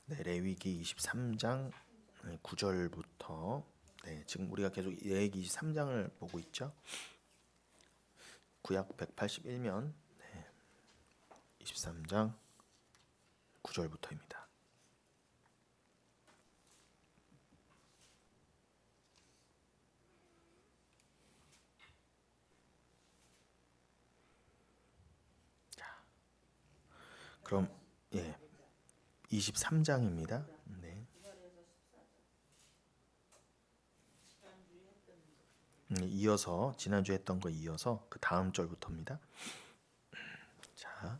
네, 레위기 23장 9절부터 지금 우리가 계속 레위기 23장을 보고 있죠. 구약 181면 23장 9절부터입니다. 그럼 23장입니다. 이어서 지난주에 했던 거 이어서 그 다음 절부터입니다. 자,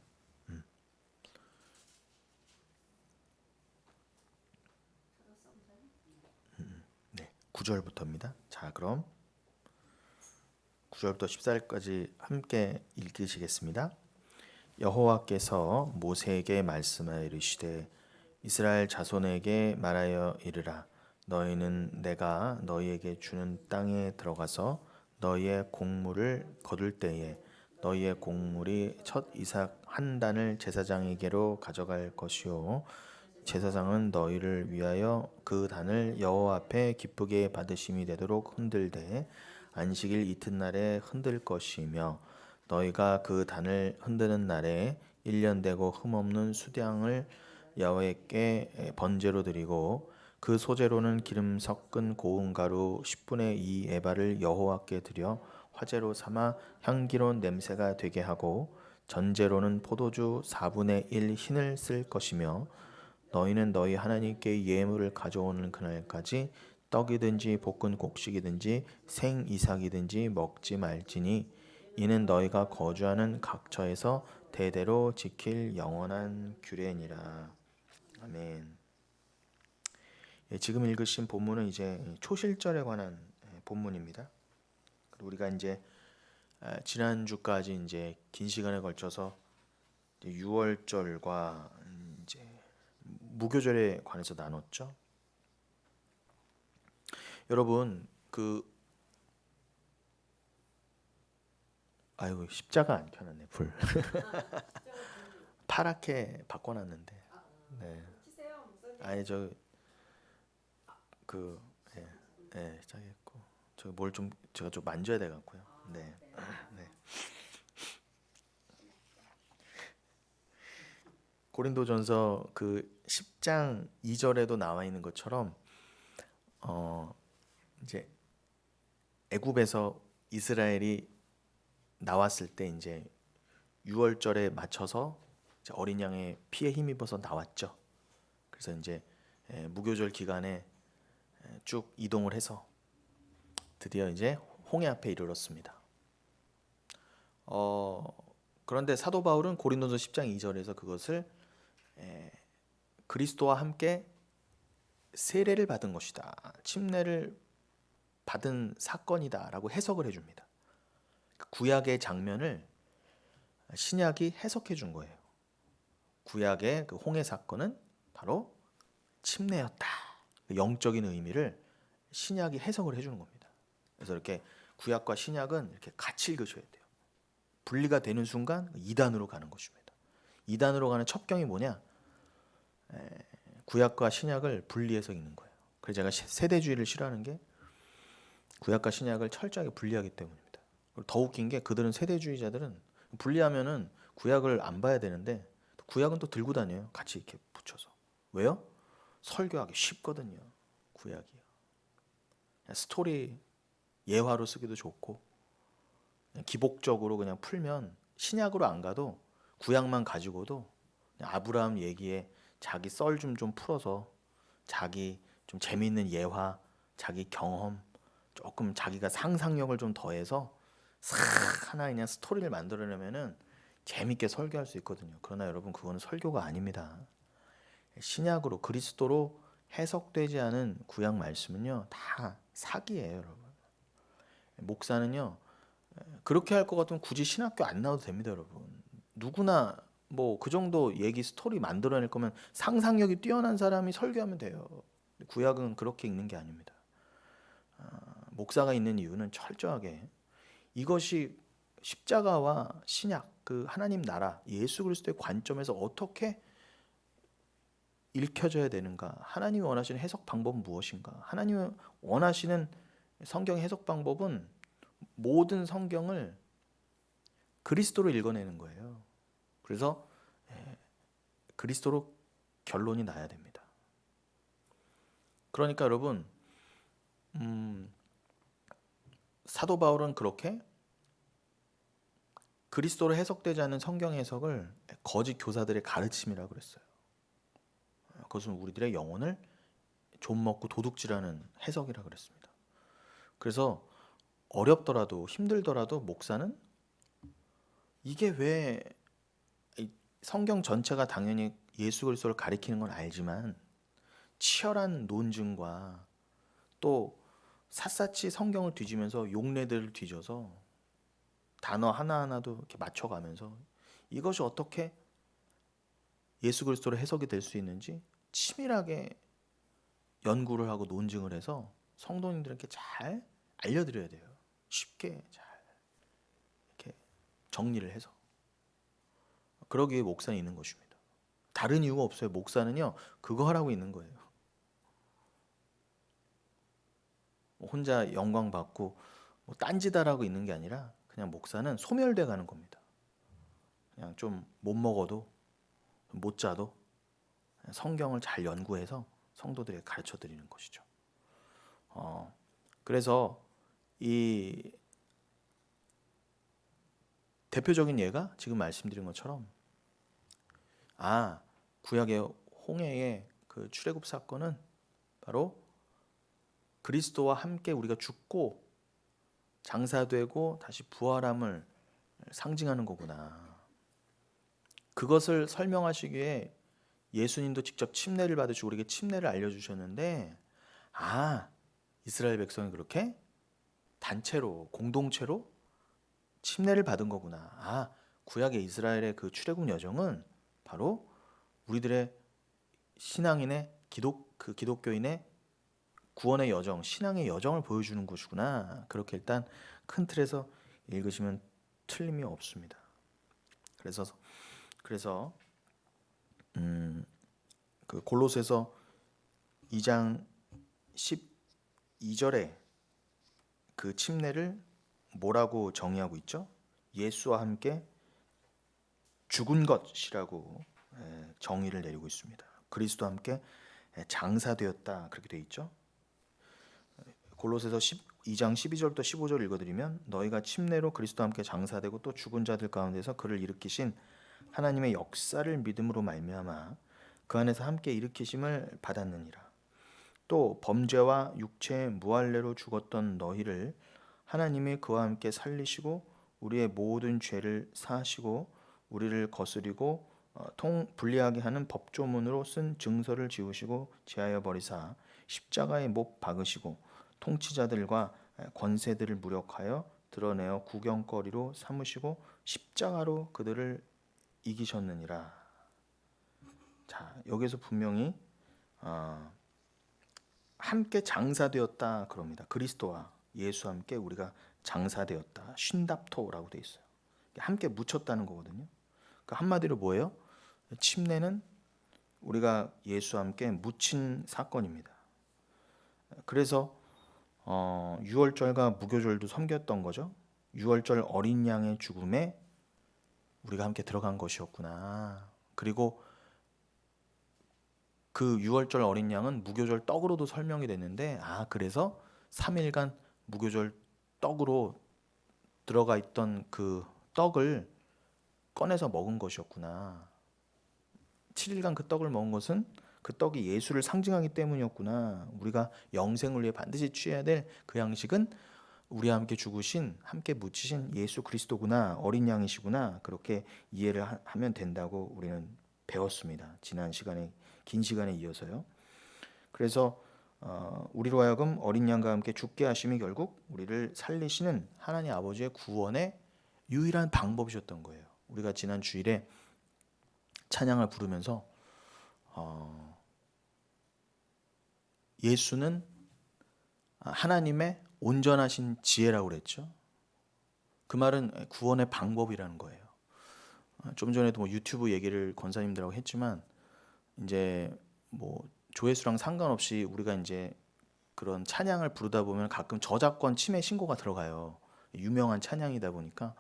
9절부터입니다. 자, 그럼 9절부터 14절까지 함께 읽으시겠습니다. 여호와께서 모세에게 말씀하여 이르시되 이스라엘 자손에게 말하여 이르라. 너희는 내가 너희에게 주는 땅에 들어가서 너희의 곡물을 거둘 때에 너희의 곡물이 첫 이삭 한 단을 제사장에게로 가져갈 것이요 제사장은 너희를 위하여 그 단을 여호와 앞에 기쁘게 받으심이 되도록 흔들되 안식일 이튿날에 흔들 것이며 너희가 그 단을 흔드는 날에 1년 되고 흠없는 수량을 여호와께 번제로 드리고 그 소재로는 기름 섞은 고운 가루 10분의 2 에바를 여호와께 드려 화제로 삼아 향기로운 냄새가 되게 하고 전제로는 포도주 4분의 1 흰을 쓸 것이며 너희는 너희 하나님께 예물을 가져오는 그날까지 떡이든지 볶은 곡식이든지 생 이삭이든지 먹지 말지니 이는 너희가 거주하는 각처에서 대대로 지킬 영원한 규례니라. 아멘. 지금 읽으신 본문은 이제 초실절에 관한 본문입니다. 우리가 이제 지난주까지 이제 긴 시간에 걸쳐서 6월절과 이제 무교절에 관해서 나눴죠. 여러분 아이고 십자가 안 켜놨네 불. 파랗게 바꿔놨는데. 네. 아니 시작했고 저 뭘 좀 제가 좀 만져야 돼 갖고요. 네. 네. 고린도전서 그 10장 2절에도 나와 있는 것처럼 이제 애굽에서 이스라엘이 나왔을 때 이제 6월절에 맞춰서 이제 어린 양의 피에 힘입어서 나왔죠. 그래서 이제 무교절 기간에 쭉 이동을 해서 드디어 이제 홍해 앞에 이르렀습니다. 그런데 사도 바울은 고린도서 10장 2절에서 그것을 그리스도와 함께 세례를 받은 것이다, 침례를 받은 사건이다라고 해석을 해줍니다. 구약의 장면을 신약이 해석해 준 거예요. 구약의 그 홍해 사건은 바로 침례였다. 영적인 의미를 신약이 해석을 해주는 겁니다. 그래서 이렇게 구약과 신약은 이렇게 같이 읽으셔야 돼요. 분리가 되는 순간 2단으로 가는 것입니다. 2단으로 가는 첩경이 뭐냐? 구약과 신약을 분리해서 읽는 거예요. 그래서 제가 세대주의를 싫어하는 게 구약과 신약을 철저하게 분리하기 때문입니다. 더 웃긴 게 그들은 세대주의자들은 분리하면은 구약을 안 봐야 되는데 구약은 또 들고 다녀요. 같이 이렇게 붙여서. 왜요? 설교하기 쉽거든요. 구약이요. 스토리 예화로 쓰기도 좋고 기복적으로 그냥 풀면 신약으로 안 가도 구약만 가지고도 아브라함 얘기에 자기 썰 좀 풀어서 자기 좀 재미있는 예화, 자기 경험, 조금 자기가 상상력을 좀 더해서 싹 하나 그냥 스토리를 만들어내면은 재밌게 설교할 수 있거든요. 그러나 여러분 그거는 설교가 아닙니다. 신약으로 그리스도로 해석되지 않은 구약 말씀은요 다 사기예요, 여러분. 목사는요 그렇게 할 것 같으면 굳이 신학교 안 나와도 됩니다, 여러분. 누구나 뭐 그 정도 얘기 스토리 만들어낼 거면 상상력이 뛰어난 사람이 설교하면 돼요. 구약은 그렇게 읽는 게 아닙니다. 목사가 있는 이유는 철저하게 이것이 십자가와 신약, 그 하나님 나라, 예수 그리스도의 관점에서 어떻게 읽혀져야 되는가? 하나님이 원하시는 해석 방법은 무엇인가? 하나님이 원하시는 성경 해석 방법은 모든 성경을 그리스도로 읽어내는 거예요. 그래서 그리스도로 결론이 나야 됩니다. 그러니까 여러분, 사도 바울은 그렇게 그리스도로 해석되지 않은 성경 해석을 거짓 교사들의 가르침이라고 그랬어요. 그것은 우리들의 영혼을 좀먹고 도둑질하는 해석이라고 그랬습니다. 그래서 어렵더라도 힘들더라도 목사는 이게 왜 성경 전체가 당연히 예수 그리스도를 가리키는 건 알지만 치열한 논증과 또 샅샅이 성경을 뒤지면서 용례들을 뒤져서 단어 하나하나도 이렇게 맞춰가면서 이것이 어떻게 예수 그리스도로 해석이 될 수 있는지 치밀하게 연구를 하고 논증을 해서 성도님들에게 잘 알려드려야 돼요. 쉽게 잘 이렇게 정리를 해서. 그러기에 목사는 있는 것입니다. 다른 이유가 없어요. 목사는요, 그거 하라고 있는 거예요. 혼자 영광 받고 딴짓하라고 있는 게 아니라 그냥 목사는 소멸돼 가는 겁니다. 그냥 좀 못 먹어도 못 자도 성경을 잘 연구해서 성도들에게 가르쳐 드리는 것이죠. 그래서 이 대표적인 예가 지금 말씀드린 것처럼 구약의 홍해의 그 출애굽 사건은 바로 그리스도와 함께 우리가 죽고 장사되고 다시 부활함을 상징하는 거구나. 그것을 설명하시기에 예수님도 직접 침례를 받으시고 우리에게 침례를 알려주셨는데 이스라엘 백성이 그렇게 단체로 공동체로 침례를 받은 거구나. 구약의 이스라엘의 그 출애굽 여정은 바로 우리들의 신앙인의 기독교인의 구원의 여정, 신앙의 여정을 보여주는 것이구나. 그렇게 일단 큰 틀에서 읽으시면 틀림이 없습니다. 그래서 그 골로새서 2장 12절에 그 침례를 뭐라고 정의하고 있죠? 예수와 함께 죽은 것이라고 정의를 내리고 있습니다. 그리스도와 함께 장사되었다 그렇게 되어 있죠. 골로새서 2장 12절부터 15절 읽어드리면 너희가 침례로 그리스도와 함께 장사되고 또 죽은 자들 가운데서 그를 일으키신 하나님의 역사를 믿음으로 말미암아 그 안에서 함께 일으키심을 받았느니라. 또 범죄와 육체의 무할례로 죽었던 너희를 하나님이 그와 함께 살리시고 우리의 모든 죄를 사하시고 우리를 거스리고 분리하게 하는 법조문으로 쓴 증서를 지우시고 제하여 버리사 십자가에 못 박으시고 통치자들과 권세들을 무력하여 드러내어 구경거리로 삼으시고 십자가로 그들을 이기셨느니라. 자, 여기서 분명히 함께 장사되었다 그럽니다. 그리스도와 예수와 함께 우리가 장사되었다. 쉰답토라고 되어 있어요. 함께 묻혔다는 거거든요. 그러니까 한마디로 뭐예요? 침례는 우리가 예수와 함께 묻힌 사건입니다. 그래서 유월절과 무교절도 섬겼던 거죠. 유월절 어린 양의 죽음에 우리가 함께 들어간 것이었구나. 그리고 그 유월절 어린 양은 무교절 떡으로도 설명이 됐는데 그래서 3일간 무교절 떡으로 들어가 있던 그 떡을 꺼내서 먹은 것이었구나. 7일간 그 떡을 먹은 것은 그 떡이 예수를 상징하기 때문이었구나. 우리가 영생을 위해 반드시 취해야 될 그 양식은 우리와 함께 죽으신 함께 묻히신 예수 그리스도구나. 어린 양이시구나. 그렇게 이해를 하면 된다고 우리는 배웠습니다. 지난 시간에 긴 시간에 이어서요. 그래서 우리로 하여금 어린 양과 함께 죽게 하심이 결국 우리를 살리시는 하나님 아버지의 구원의 유일한 방법이셨던 거예요. 우리가 지난 주일에 찬양을 부르면서 예수는 하나님의 온전하신 지혜라고 그랬죠. 그 말은 구원의 방법이라는 거예요. 좀 전에도 유튜브 얘기를 권사님들하고 했지만 이제 뭐 조회수랑 상관없이 우리가 이제 그런 찬양을 부르다 보면 가끔 저작권 침해 신고가 들어가요. 유명한 찬양이다 보니까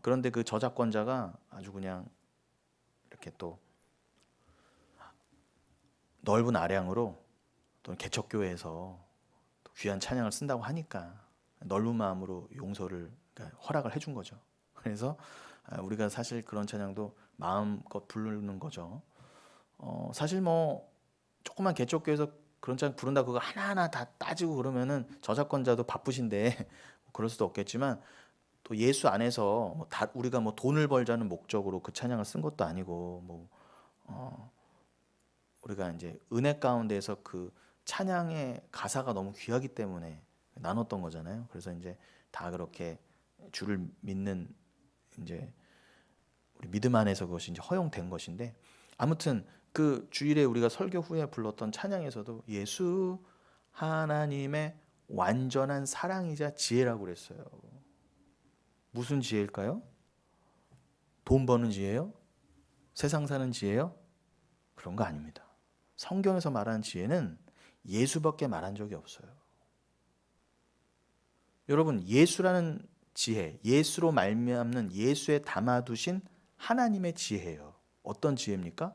그런데 그 저작권자가 아주 그냥 이렇게 또 넓은 아량으로 또 개척교회에서 또 귀한 찬양을 쓴다고 하니까 넓은 마음으로 용서를 그러니까 허락을 해준 거죠. 그래서 우리가 사실 그런 찬양도 마음껏 부르는 거죠. 사실 뭐 조그만 개척교회에서 그런 찬양 부른다 그거 하나하나 다 따지고 그러면은 저작권자도 바쁘신데 그럴 수도 없겠지만 또 예수 안에서 우리가 뭐 돈을 벌자는 목적으로 그 찬양을 쓴 것도 아니고 뭐 우리가 이제 은혜 가운데서 그 찬양의 가사가 너무 귀하기 때문에 나눴던 거잖아요. 그래서 이제 다 그렇게 주를 믿는 이제 우리 믿음 안에서 그것이 이제 허용된 것인데 아무튼 그 주일에 우리가 설교 후에 불렀던 찬양에서도 예수 하나님의 완전한 사랑이자 지혜라고 그랬어요. 무슨 지혜일까요? 돈 버는 지혜요? 세상 사는 지혜요? 그런 거 아닙니다. 성경에서 말하는 지혜는 예수밖에 말한 적이 없어요. 여러분, 예수라는 지혜, 예수로 말미암는 예수에 담아두신 하나님의 지혜예요. 어떤 지혜입니까?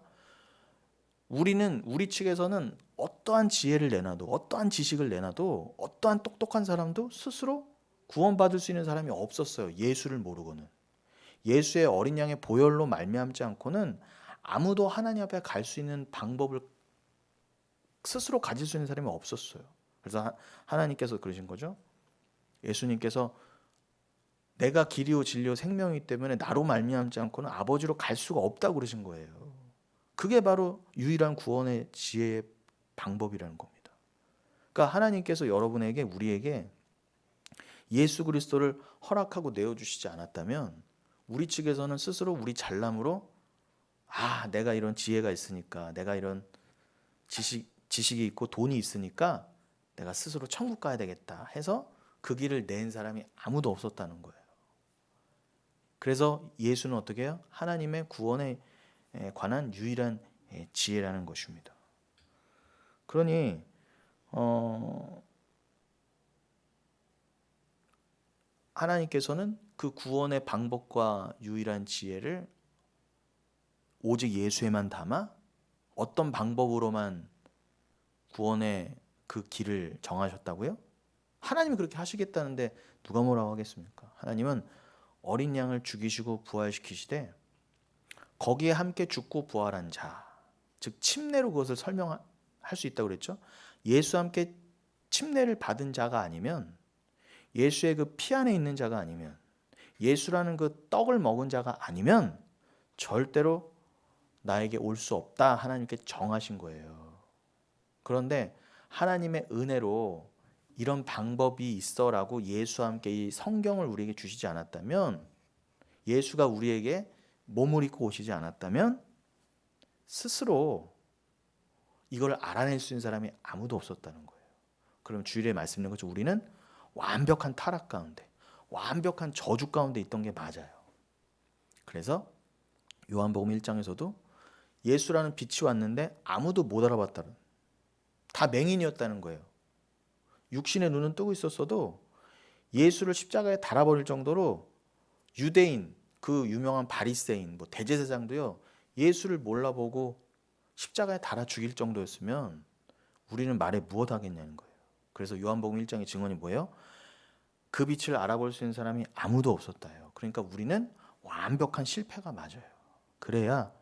우리 측에서는 어떠한 지혜를 내놔도 어떠한 지식을 내놔도 어떠한 똑똑한 사람도 스스로 구원받을 수 있는 사람이 없었어요. 예수를 모르고는. 예수의 어린 양의 보혈로 말미암지 않고는 아무도 하나님 앞에 갈 수 있는 방법을 스스로 가질 수 있는 사람이 없었어요. 그래서 하나님께서 그러신 거죠. 예수님께서 내가 길이요 진리요 생명이기 때문에 나로 말미암지 않고는 아버지로 갈 수가 없다고 그러신 거예요. 그게 바로 유일한 구원의 지혜의 방법이라는 겁니다. 그러니까 하나님께서 여러분에게 우리에게 예수 그리스도를 허락하고 내어주시지 않았다면 우리 측에서는 스스로 우리 잘남으로 내가 이런 지혜가 있으니까 내가 이런 지식이 있고 돈이 있으니까 내가 스스로 천국 가야 되겠다 해서 그 길을 낸 사람이 아무도 없었다는 거예요. 그래서 예수는 어떻게 해요? 하나님의 구원에 관한 유일한 지혜라는 것입니다. 그러니 하나님께서는 그 구원의 방법과 유일한 지혜를 오직 예수에만 담아 어떤 방법으로만 구원의 그 길을 정하셨다고요? 하나님이 그렇게 하시겠다는데 누가 뭐라고 하겠습니까? 하나님은 어린 양을 죽이시고 부활시키시되 거기에 함께 죽고 부활한 자, 즉 침례로 그것을 설명할 수 있다고 그랬죠. 예수와 함께 침례를 받은 자가 아니면, 예수의 그 피 안에 있는 자가 아니면, 예수라는 그 떡을 먹은 자가 아니면 절대로 나에게 올 수 없다 하나님께 정하신 거예요. 그런데 하나님의 은혜로 이런 방법이 있어라고 예수와 함께 이 성경을 우리에게 주시지 않았다면, 예수가 우리에게 몸을 입고 오시지 않았다면 스스로 이걸 알아낼 수 있는 사람이 아무도 없었다는 거예요. 그럼 주일에 말씀드린 것처럼 우리는 완벽한 타락 가운데, 완벽한 저주 가운데 있던 게 맞아요. 그래서 요한복음 1장에서도 예수라는 빛이 왔는데 아무도 못 알아봤다는, 다 맹인이었다는 거예요. 육신의 눈은 뜨고 있었어도 예수를 십자가에 달아버릴 정도로 유대인, 그 유명한 바리새인, 대제사장도요, 예수를 몰라보고 십자가에 달아 죽일 정도였으면 우리는 말에 무엇 하겠냐는 거예요. 그래서 요한복음 1장의 증언이 뭐예요? 그 빛을 알아볼 수 있는 사람이 아무도 없었다요. 그러니까 우리는 완벽한 실패가 맞아요. 그래야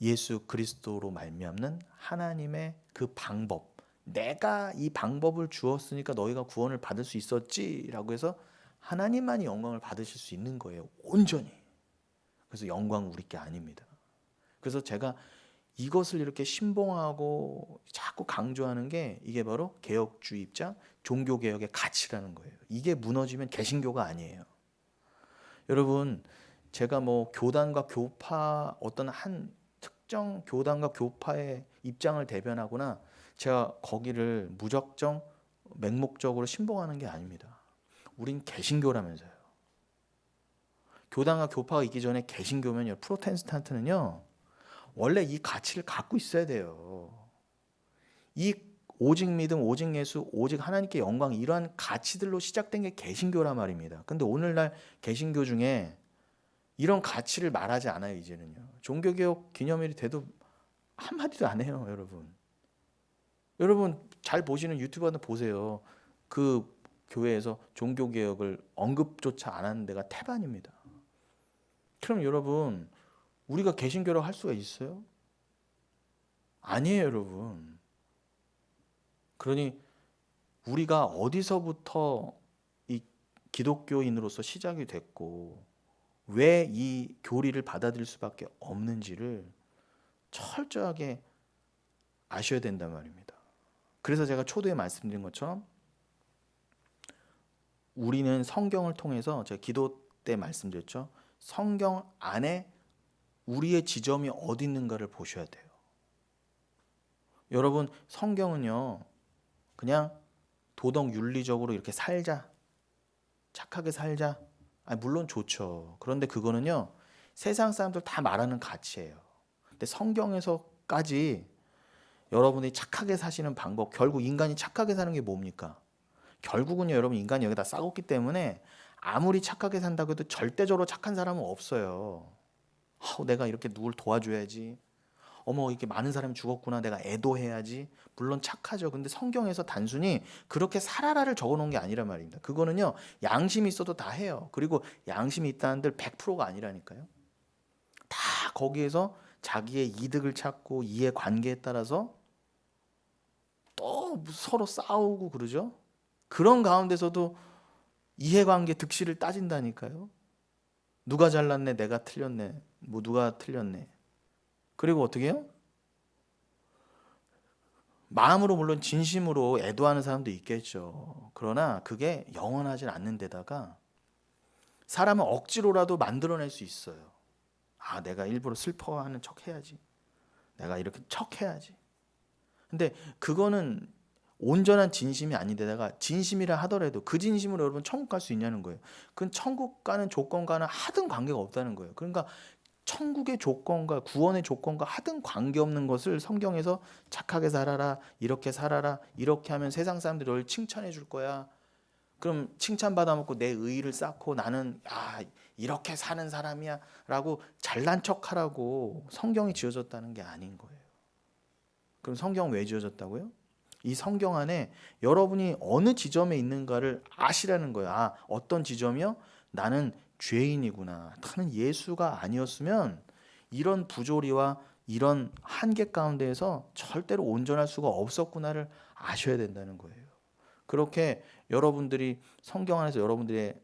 예수 그리스도로 말미암는 하나님의 그 방법, 내가 이 방법을 주었으니까 너희가 구원을 받을 수 있었지라고 해서 하나님만이 영광을 받으실 수 있는 거예요. 온전히. 그래서 영광은 우리께 아닙니다. 그래서 제가 이것을 이렇게 신봉하고 자꾸 강조하는 게 이게 바로 개혁주의 입장, 종교개혁의 가치라는 거예요. 이게 무너지면 개신교가 아니에요. 여러분, 제가 교단과 교파, 어떤 한 특정 교단과 교파의 입장을 대변하거나 제가 거기를 무작정 맹목적으로 신봉하는 게 아닙니다. 우린 개신교라면서요. 교단과 교파가 있기 전에 개신교면요, 프로테스탄트는요, 원래 이 가치를 갖고 있어야 돼요. 이 오직 믿음, 오직 예수, 오직 하나님께 영광, 이러한 가치들로 시작된 게 개신교란 말입니다. 근데 오늘날 개신교 중에 이런 가치를 말하지 않아요. 이제는요. 종교개혁 기념일이 돼도 한마디도 안 해요. 여러분 잘 보시는 유튜브 한번 보세요. 그 교회에서 종교개혁을 언급조차 안 하는 데가 태반입니다. 그럼 여러분, 우리가 개신교라고 할 수가 있어요? 아니에요, 여러분. 그러니 우리가 어디서부터 이 기독교인으로서 시작이 됐고 왜 이 교리를 받아들일 수밖에 없는지를 철저하게 아셔야 된단 말입니다. 그래서 제가 초도에 말씀드린 것처럼 우리는 성경을 통해서, 제가 기도 때 말씀드렸죠. 성경 안에 우리의 지점이 어디 있는가를 보셔야 돼요. 여러분, 성경은요, 그냥 도덕 윤리적으로 이렇게 살자, 착하게 살자, 물론 좋죠. 그런데 그거는요, 세상 사람들 다 말하는 가치예요. 근데 성경에서까지 여러분이 착하게 사시는 방법, 결국 인간이 착하게 사는 게 뭡니까? 결국은요, 여러분, 인간이 여기다 썩었기 때문에 아무리 착하게 산다고 해도 절대적으로 착한 사람은 없어요. 내가 이렇게 누굴 도와줘야지. 어머, 이렇게 많은 사람이 죽었구나. 내가 애도해야지. 물론 착하죠. 근데 성경에서 단순히 그렇게 살아라를 적어놓은 게 아니란 말입니다. 그거는요, 양심이 있어도 다 해요. 그리고 양심이 있다는 들 100%가 아니라니까요. 다 거기에서 자기의 이득을 찾고 이해관계에 따라서 또 서로 싸우고 그러죠. 그런 가운데서도 이해관계 득실을 따진다니까요. 누가 잘났네, 내가 틀렸네, 뭐 누가 틀렸네. 그리고 어떻게 해요? 마음으로 물론 진심으로 애도하는 사람도 있겠죠. 그러나 그게 영원하진 않는 데다가 사람은 억지로라도 만들어낼 수 있어요. 내가 일부러 슬퍼하는 척 해야지. 내가 이렇게 척 해야지. 근데 그거는 온전한 진심이 아닌데다가 진심이라 하더라도 그 진심으로 여러분 천국 갈 수 있냐는 거예요. 그건 천국 가는 조건과는 하등 관계가 없다는 거예요. 그러니까 천국의 조건과 구원의 조건과 하등 관계없는 것을 성경에서 착하게 살아라, 이렇게 살아라, 이렇게 하면 세상 사람들이 너를 칭찬해 줄 거야. 그럼 칭찬받아 먹고 내 의의를 쌓고 나는 이렇게 사는 사람이야 라고 잘난 척하라고 성경이 지어졌다는 게 아닌 거예요. 그럼 성경 왜 지어졌다고요? 이 성경 안에 여러분이 어느 지점에 있는가를 아시라는 거예요. 어떤 지점이요? 나는 죄인이구나. 나는 예수가 아니었으면 이런 부조리와 이런 한계 가운데에서 절대로 온전할 수가 없었구나를 아셔야 된다는 거예요. 그렇게 여러분들이 성경 안에서 여러분들의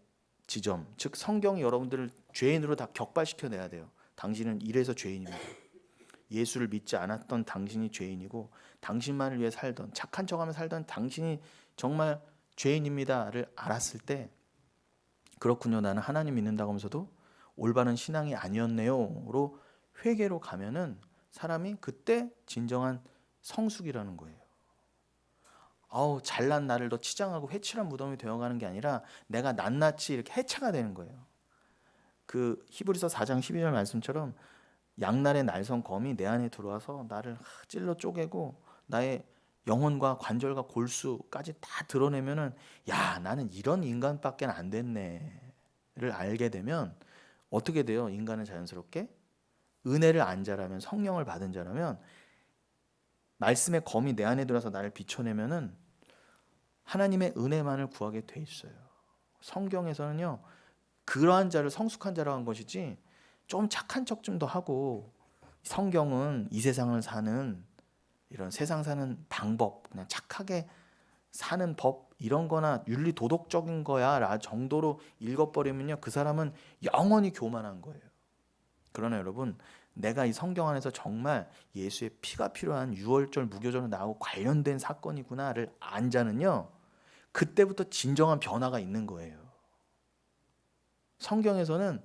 지점, 즉 성경이 여러분들을 죄인으로 다 격발시켜내야 돼요. 당신은 이래서 죄인입니다. 예수를 믿지 않았던 당신이 죄인이고 당신만을 위해 살던, 착한 척하며 살던 당신이 정말 죄인입니다를 알았을 때, 그렇군요, 나는 하나님 믿는다고 하면서도 올바른 신앙이 아니었네요로 회개로 가면은 사람이 그때 진정한 성숙이라는 거예요. 잘난 나를 더 치장하고 회칠한 무덤이 되어가는 게 아니라 내가 낱낱이 이렇게 해체가 되는 거예요. 그 히브리서 4장 12절 말씀처럼 양날의 날선 검이 내 안에 들어와서 나를 찔러 쪼개고 나의 영혼과 관절과 골수까지 다 드러내면은 나는 이런 인간밖에 안 됐네를 알게 되면 어떻게 돼요? 인간은 자연스럽게 은혜를 안 자라면, 성령을 받은 자라면 말씀의 검이 내 안에 들어와서 나를 비춰내면은 하나님의 은혜만을 구하게 돼 있어요. 성경에서는요, 그러한 자를 성숙한 자라고 한 것이지 좀 착한 척 좀 더 하고, 성경은 이 세상을 사는 이런 세상 사는 방법, 그냥 착하게 사는 법 이런 거나 윤리 도덕적인 거야 라 정도로 읽어버리면요, 그 사람은 영원히 교만한 거예요. 그러나 여러분, 내가 이 성경 안에서 정말 예수의 피가 필요한 유월절 무교절로 나하고 관련된 사건이구나를 안 자는요, 그때부터 진정한 변화가 있는 거예요. 성경에서는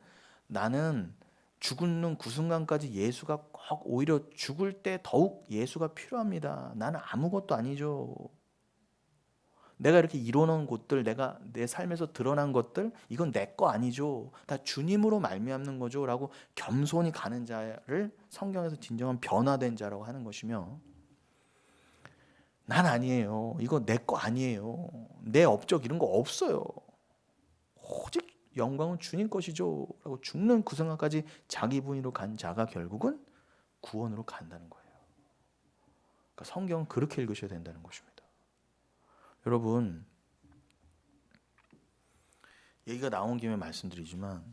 나는 죽는 그 순간까지 예수가 꼭 오히려 죽을 때 더욱 예수가 필요합니다. 나는 아무것도 아니죠. 내가 이렇게 이뤄놓은 곳들, 내가 내 삶에서 드러난 것들, 이건 내 거 아니죠. 다 주님으로 말미암는 거죠. 라고 겸손히 가는 자를 성경에서 진정한 변화된 자라고 하는 것이며, 난 아니에요. 이거 내 거 아니에요. 내 업적 이런 거 없어요. 오직 영광은 주님 것이죠. 라고 죽는 그 생각까지 자기 부인으로 간 자가 결국은 구원으로 간다는 거예요. 그러니까 성경은 그렇게 읽으셔야 된다는 것입니다. 여러분, 얘기가 나온 김에 말씀드리지만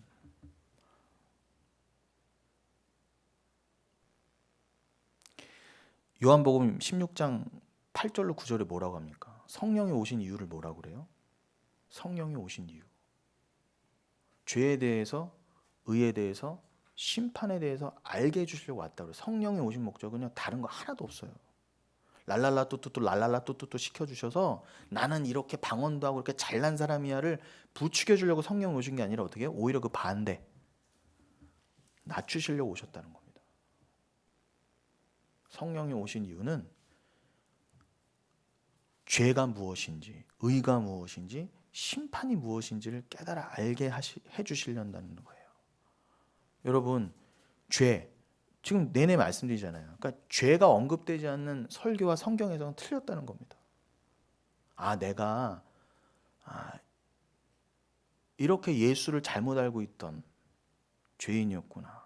요한복음 16장 8절로 9절에 뭐라고 합니까? 성령이 오신 이유를 뭐라고 그래요? 성령이 오신 이유. 죄에 대해서, 의에 대해서, 심판에 대해서 알게 해주시려고 왔다고 그래요. 성령이 오신 목적은요, 다른 거 하나도 없어요. 랄랄라 뚜뚜뚜 랄랄라 뚜뚜뚜 시켜주셔서 나는 이렇게 방언도 하고 이렇게 잘난 사람이야를 부추겨주려고 성령이 오신 게 아니라 어떻게 해요? 오히려 그 반대, 낮추시려고 오셨다는 겁니다. 성령이 오신 이유는 죄가 무엇인지, 의가 무엇인지, 심판이 무엇인지를 깨달아 알게 해주시려는 거예요. 여러분, 죄, 지금 내내 말씀드리잖아요. 그러니까 죄가 언급되지 않는 설교와 성경에서는 틀렸다는 겁니다. 내가 이렇게 예수를 잘못 알고 있던 죄인이었구나.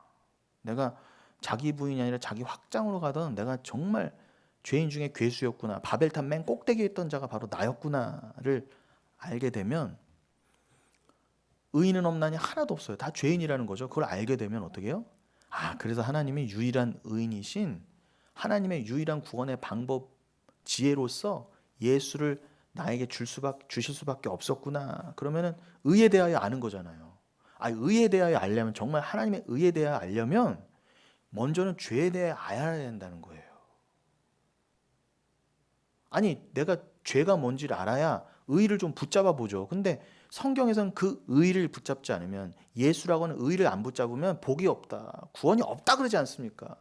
내가 자기 부인이 아니라 자기 확장으로 가던 내가 정말 죄인 중에 괴수였구나. 바벨탑 맨 꼭대기에 있던 자가 바로 나였구나를 알게 되면 의인은 없나니 하나도 없어요. 다 죄인이라는 거죠. 그걸 알게 되면 어떻게 해요? 그래서 하나님이 유일한 의인이신, 하나님의 유일한 구원의 방법, 지혜로서 예수를 나에게 주실 수밖에 없었구나. 그러면은 의에 대하여 아는 거잖아요. 의에 대하여 알려면, 정말 하나님의 의에 대하여 알려면 먼저는 죄에 대해 알아야 된다는 거예요. 내가 죄가 뭔지를 알아야 의를 좀 붙잡아 보죠. 근데 성경에서는 그 의를 붙잡지 않으면, 예수라고 하는 의를 안 붙잡으면 복이 없다, 구원이 없다 그러지 않습니까?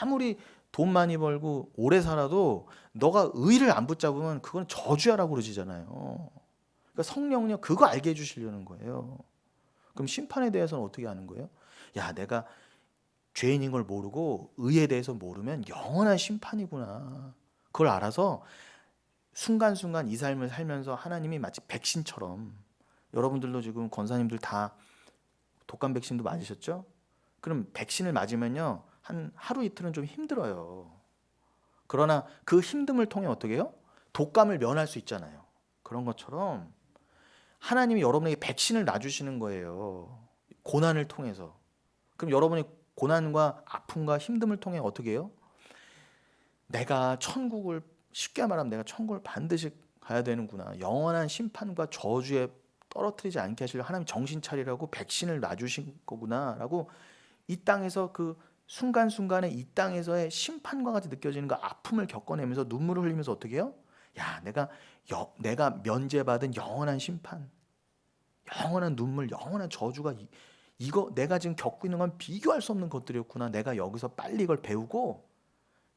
아무리 돈 많이 벌고 오래 살아도 너가 의를 안 붙잡으면 그건 저주야라고 그러지잖아요. 그러니까 성령은요, 그거 알게 해주시려는 거예요. 그럼 심판에 대해서는 어떻게 하는 거예요? 내가 죄인인 걸 모르고 의에 대해서 모르면 영원한 심판이구나. 그걸 알아서 순간순간 이 삶을 살면서 하나님이 마치 백신처럼, 여러분들도 지금 권사님들 다 독감 백신도 맞으셨죠? 그럼 백신을 맞으면요, 한 하루 이틀은 좀 힘들어요. 그러나 그 힘듦을 통해 어떻게 해요? 독감을 면할 수 있잖아요. 그런 것처럼 하나님이 여러분에게 백신을 놔주시는 거예요. 고난을 통해서. 그럼 여러분이 고난과 아픔과 힘듦을 통해 어떻게 해요? 내가 천국을, 쉽게 말하면 내가 천국을 반드시 가야 되는구나, 영원한 심판과 저주에 떨어뜨리지 않게 하시려 하나님 정신 차리라고 백신을 놔주신 거구나 라고, 이 땅에서 그 순간순간에 이 땅에서의 심판과 같이 느껴지는 그 아픔을 겪어내면서 눈물을 흘리면서 어떻게 해요? 내가 면제받은 영원한 심판, 영원한 눈물, 영원한 저주가 이거 내가 지금 겪고 있는 건 비교할 수 없는 것들이었구나. 내가 여기서 빨리 이걸 배우고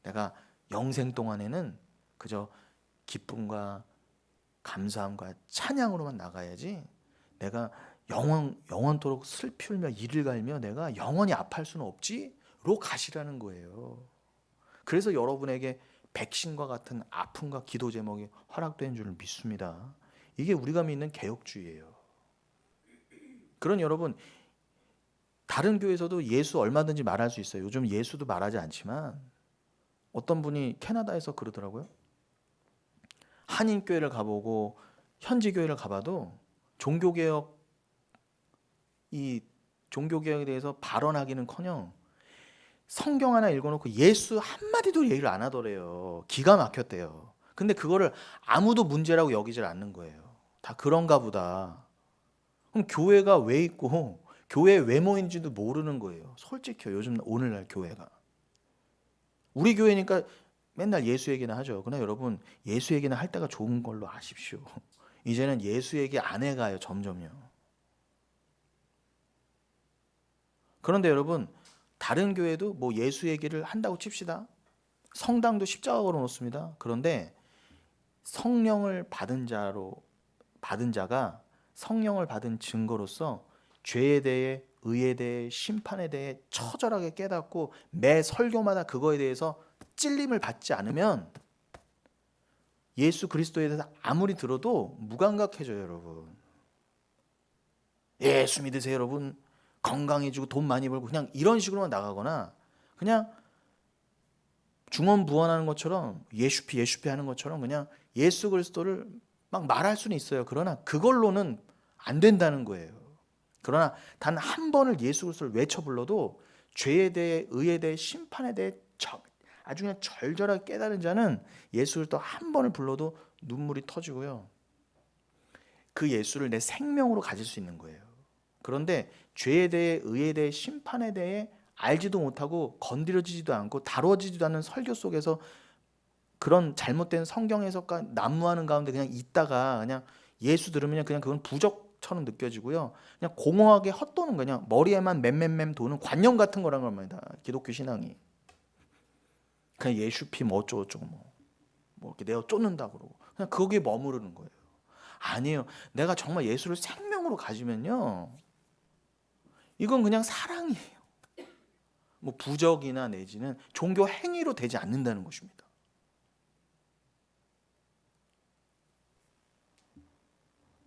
내가 영생 동안에는 그저 기쁨과 감사함과 찬양으로만 나가야지, 내가 영원토록 슬피 울며 이를 갈며 내가 영원히 아파할 수는 없지로 가시라는 거예요. 그래서 여러분에게 백신과 같은 아픔과 기도 제목이 허락된 줄 믿습니다. 이게 우리가 믿는 개혁주의예요. 그런 여러분, 다른 교회에서도 예수 얼마든지 말할 수 있어요. 요즘 예수도 말하지 않지만 어떤 분이 캐나다에서 그러더라고요. 한인교회를 가보고 현지교회를 가봐도 종교개혁에 대해서 발언하기는커녕 성경 하나 읽어놓고 예수 한마디도 얘기를 안 하더래요. 기가 막혔대요. 근데 그거를 아무도 문제라고 여기질 않는 거예요. 다 그런가 보다. 그럼 교회가 왜 있고 교회에 왜 모인지도 모르는 거예요. 솔직히 요즘 오늘날 교회가. 우리 교회니까 맨날 예수 얘기나 하죠. 그러나 여러분, 예수 얘기나 할 때가 좋은 걸로 아십시오. 이제는 예수 얘기 안 해가요, 점점요. 그런데 여러분, 다른 교회도 뭐 예수 얘기를 한다고 칩시다. 성당도 십자가 걸어놓습니다. 그런데 성령을 받은 자가 성령을 받은 증거로서 죄에 대해, 의에 대해, 심판에 대해 처절하게 깨닫고 매 설교마다 그거에 대해서 찔림을 받지 않으면 예수 그리스도에 대해서 아무리 들어도 무감각해져요, 여러분. 예수 믿으세요, 여러분. 건강해지고 돈 많이 벌고 그냥 이런 식으로만 나가거나 그냥 중언부언하는 것처럼 예수피 하는 것처럼 그냥 예수 그리스도를 막 말할 수는 있어요. 그러나 그걸로는 안 된다는 거예요. 그러나 단 한 번을 예수 그리스도를 외쳐 불러도 죄에 대해, 의에 대해, 심판에 대해 아주 그냥 절절하게 깨달은 자는 예수 그리스도 한 번을 불러도 눈물이 터지고요. 그 예수를 내 생명으로 가질 수 있는 거예요. 그런데 죄에 대해, 의에 대해, 심판에 대해 알지도 못하고 건드려지지도 않고 다뤄지지도 않는 설교 속에서 그런 잘못된 성경 해석과 난무하는 가운데 그냥 있다가 그냥 예수 들으면 그냥 그건 부적처럼 느껴지고요. 그냥 공허하게 헛도는 그냥 머리에만 맴맴맴 도는 관념 같은 거란 겁니다. 기독교 신앙이. 그냥 예수피 뭐 어쩌고저쩌고 뭐 이렇게 내어 쫓는다 그러고 그냥 거기에 머무르는 거예요. 아니에요. 내가 정말 예수를 생명으로 가지면요. 이건 그냥 사랑이에요. 뭐 부적이나 내지는 종교 행위로 되지 않는다는 것입니다.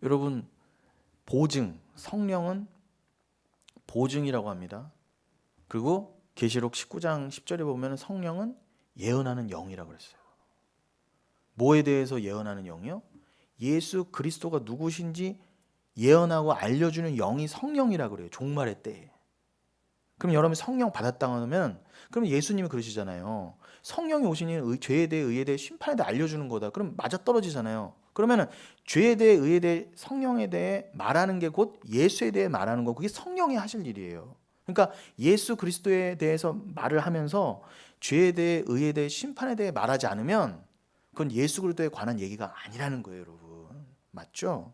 여러분, 보증, 성령은 보증이라고 합니다. 그리고 계시록 19장 10절에 보면 성령은 예언하는 영이라고 그랬어요. 뭐에 대해서 예언하는 영이요? 예수 그리스도가 누구신지 예언하고 알려주는 영이 성령이라고 그래요. 종말의 때에. 그럼 여러분이 성령 받았다 하면 그럼 예수님이 그러시잖아요. 성령이 오시니 죄에 대해, 의에 대해, 심판에 대해 알려주는 거다. 그럼 맞아떨어지잖아요. 그러면은 죄에 대해, 의에 대해, 성령에 대해 말하는 게 곧 예수에 대해 말하는 거. 그게 성령이 하실 일이에요. 그러니까 예수 그리스도에 대해서 말을 하면서 죄에 대해, 의에 대해, 심판에 대해 말하지 않으면 그건 예수 그리스도에 관한 얘기가 아니라는 거예요, 여러분. 맞죠?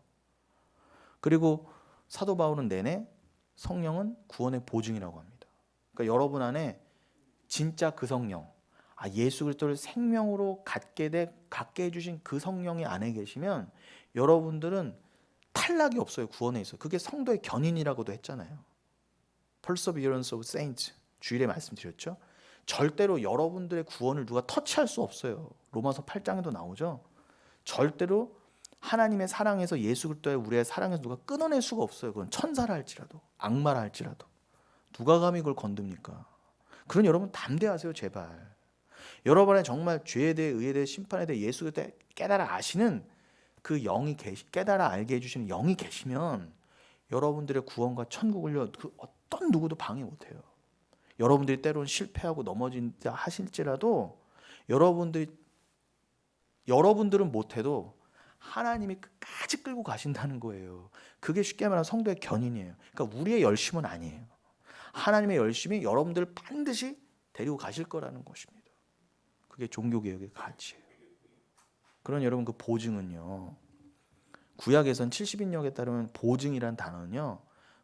그리고 사도 바울은 내내 성령은 구원의 보증이라고 합니다. 그러니까 여러분 안에 진짜 그 성령, 예수 그리스도를 생명으로 갖게 해주신 그 성령이 안에 계시면 여러분들은 탈락이 없어요. 구원에 있어요. 그게 성도의 견인이라고도 했잖아요. Perseverance of Saints 주일에 말씀드렸죠. 절대로 여러분들의 구원을 누가 터치할 수 없어요. 로마서 8장에도 나오죠. 절대로 하나님의 사랑에서 예수 그리스도의 우리의 사랑에서 누가 끊어낼 수가 없어요. 그건 천사라 할지라도 악마라 할지라도 누가 감히 그걸 건듭니까? 그런 여러분 담대하세요, 제발. 여러분의 정말 죄에 대해, 의에 대해, 심판에 대해 예수 그리스도에 깨달아 아시는 그 영이 깨달아 알게 해주시는 영이 계시면 여러분들의 구원과 천국을요 그 어떤 누구도 방해 못해요. 여러분들이 때로는 실패하고 넘어진다 하실지라도 여러분들은 못해도 하나님이 끝까지 끌고 가신다는 거예요. 그게 쉽게 말하면 성도의 견인이에요. 그러니까 우리의 열심은 아니에요. 하나님의 열심이 여러분들을 반드시 데리고 가실 거라는 것입니다. 그게 종교개혁의 가치예요. 그런 여러분 그 보증은요. 구약에선 70인역에 따르면 보증이란 단어는요.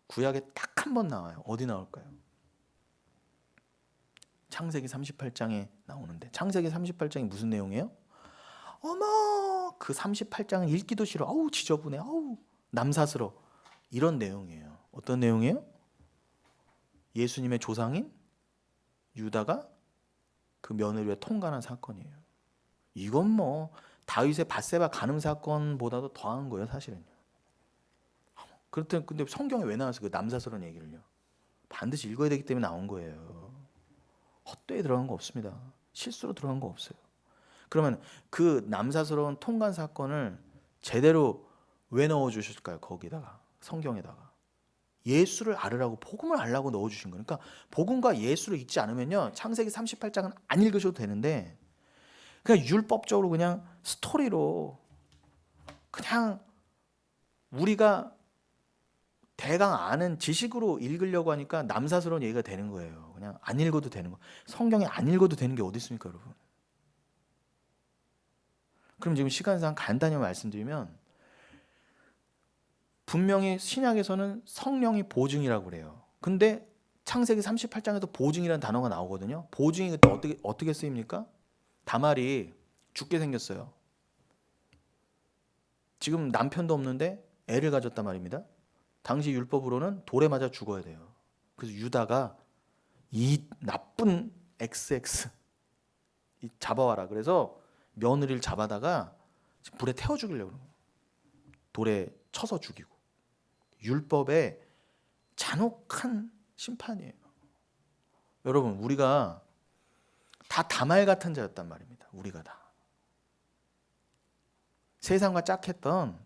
구약에 딱 한 번 나와요. 어디 나올까요? 창세기 38장에 나오는데 창세기 38장이 무슨 내용이에요? 어머 그 38장은 읽기도 싫어. 아우 지저분해. 아우 남사스러. 이런 내용이에요. 어떤 내용이에요? 예수님의 조상인 유다가 그 며느리에 통간한 사건이에요. 이건 뭐 다윗의 밧세바 간음 사건보다도 더한 거예요, 사실은요. 그렇든 근데 성경에 왜 나와서 그 남사스러운 얘기를요? 반드시 읽어야 되기 때문에 나온 거예요. 헛되이 들어간 거 없습니다. 실수로 들어간 거 없어요. 그러면 그 남사스러운 통간 사건을 제대로 왜 넣어주실까요? 거기다가 성경에다가 예수를 알으라고 복음을 알라고 넣어주신 거니까 복음과 예수를 읽지 않으면요 창세기 38장은 안 읽으셔도 되는데 그냥 율법적으로 그냥 스토리로 그냥 우리가 대강 아는 지식으로 읽으려고 하니까 남사스러운 얘기가 되는 거예요. 그냥 안 읽어도 되는 거. 성경에 안 읽어도 되는 게 어디 있습니까, 여러분? 그럼 지금 시간상 간단히 말씀드리면 분명히 신약에서는 성령이 보증이라고 그래요. 근데 창세기 38장에도 보증이라는 단어가 나오거든요. 보증이 그때 어떻게 쓰입니까? 다말이 죽게 생겼어요. 지금 남편도 없는데 애를 가졌단 말입니다. 당시 율법으로는 돌에 맞아 죽어야 돼요. 그래서 유다가 이 나쁜 XX 잡아와라. 그래서 며느리를 잡아다가 불에 태워 죽이려고 그러는 거예요. 돌에 쳐서 죽이고. 율법의 잔혹한 심판이에요. 여러분, 우리가 다 다말 같은 자였단 말입니다. 우리가 다. 세상과 짝했던,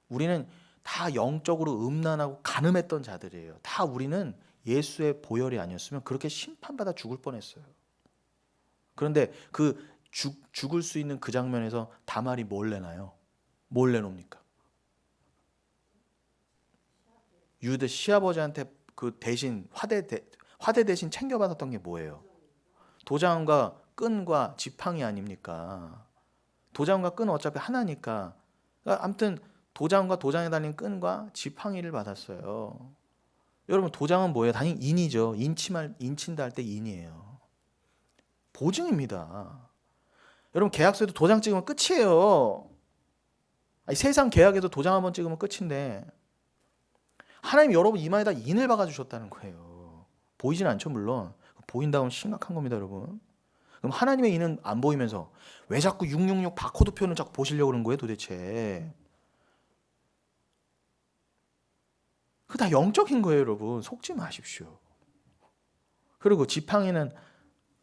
우리는 다 영적으로 음란하고 간음했던 자들이에요. 다 우리는 예수의 보혈이 아니었으면 그렇게 심판받아 죽을 뻔했어요. 그런데 그 죽을 수 있는 그 장면에서 다말이 뭘 내나요? 뭘 내놓습니까? 유대 시아버지한테 그 대신 화대 대신 챙겨받았던 게 뭐예요? 도장과 끈과 지팡이 아닙니까? 도장과 끈은 어차피 하나니까. 그러니까 아무튼 도장과 도장에 달린 끈과 지팡이를 받았어요. 여러분, 도장은 뭐예요? 당연히 인이죠. 인친다 할 때 인이에요. 보증입니다. 여러분, 계약서에도 도장 찍으면 끝이에요. 아니, 세상 계약에도 도장 한번 찍으면 끝인데 하나님 여러분 이마에다 인을 박아주셨다는 거예요. 보이진 않죠, 물론. 보인다면 심각한 겁니다, 여러분. 그럼 하나님의 인은 안 보이면서 왜 자꾸 666 바코드표는 자꾸 보시려고 그러는 거예요, 도대체? 그거 다 영적인 거예요, 여러분. 속지 마십시오. 그리고 지팡이는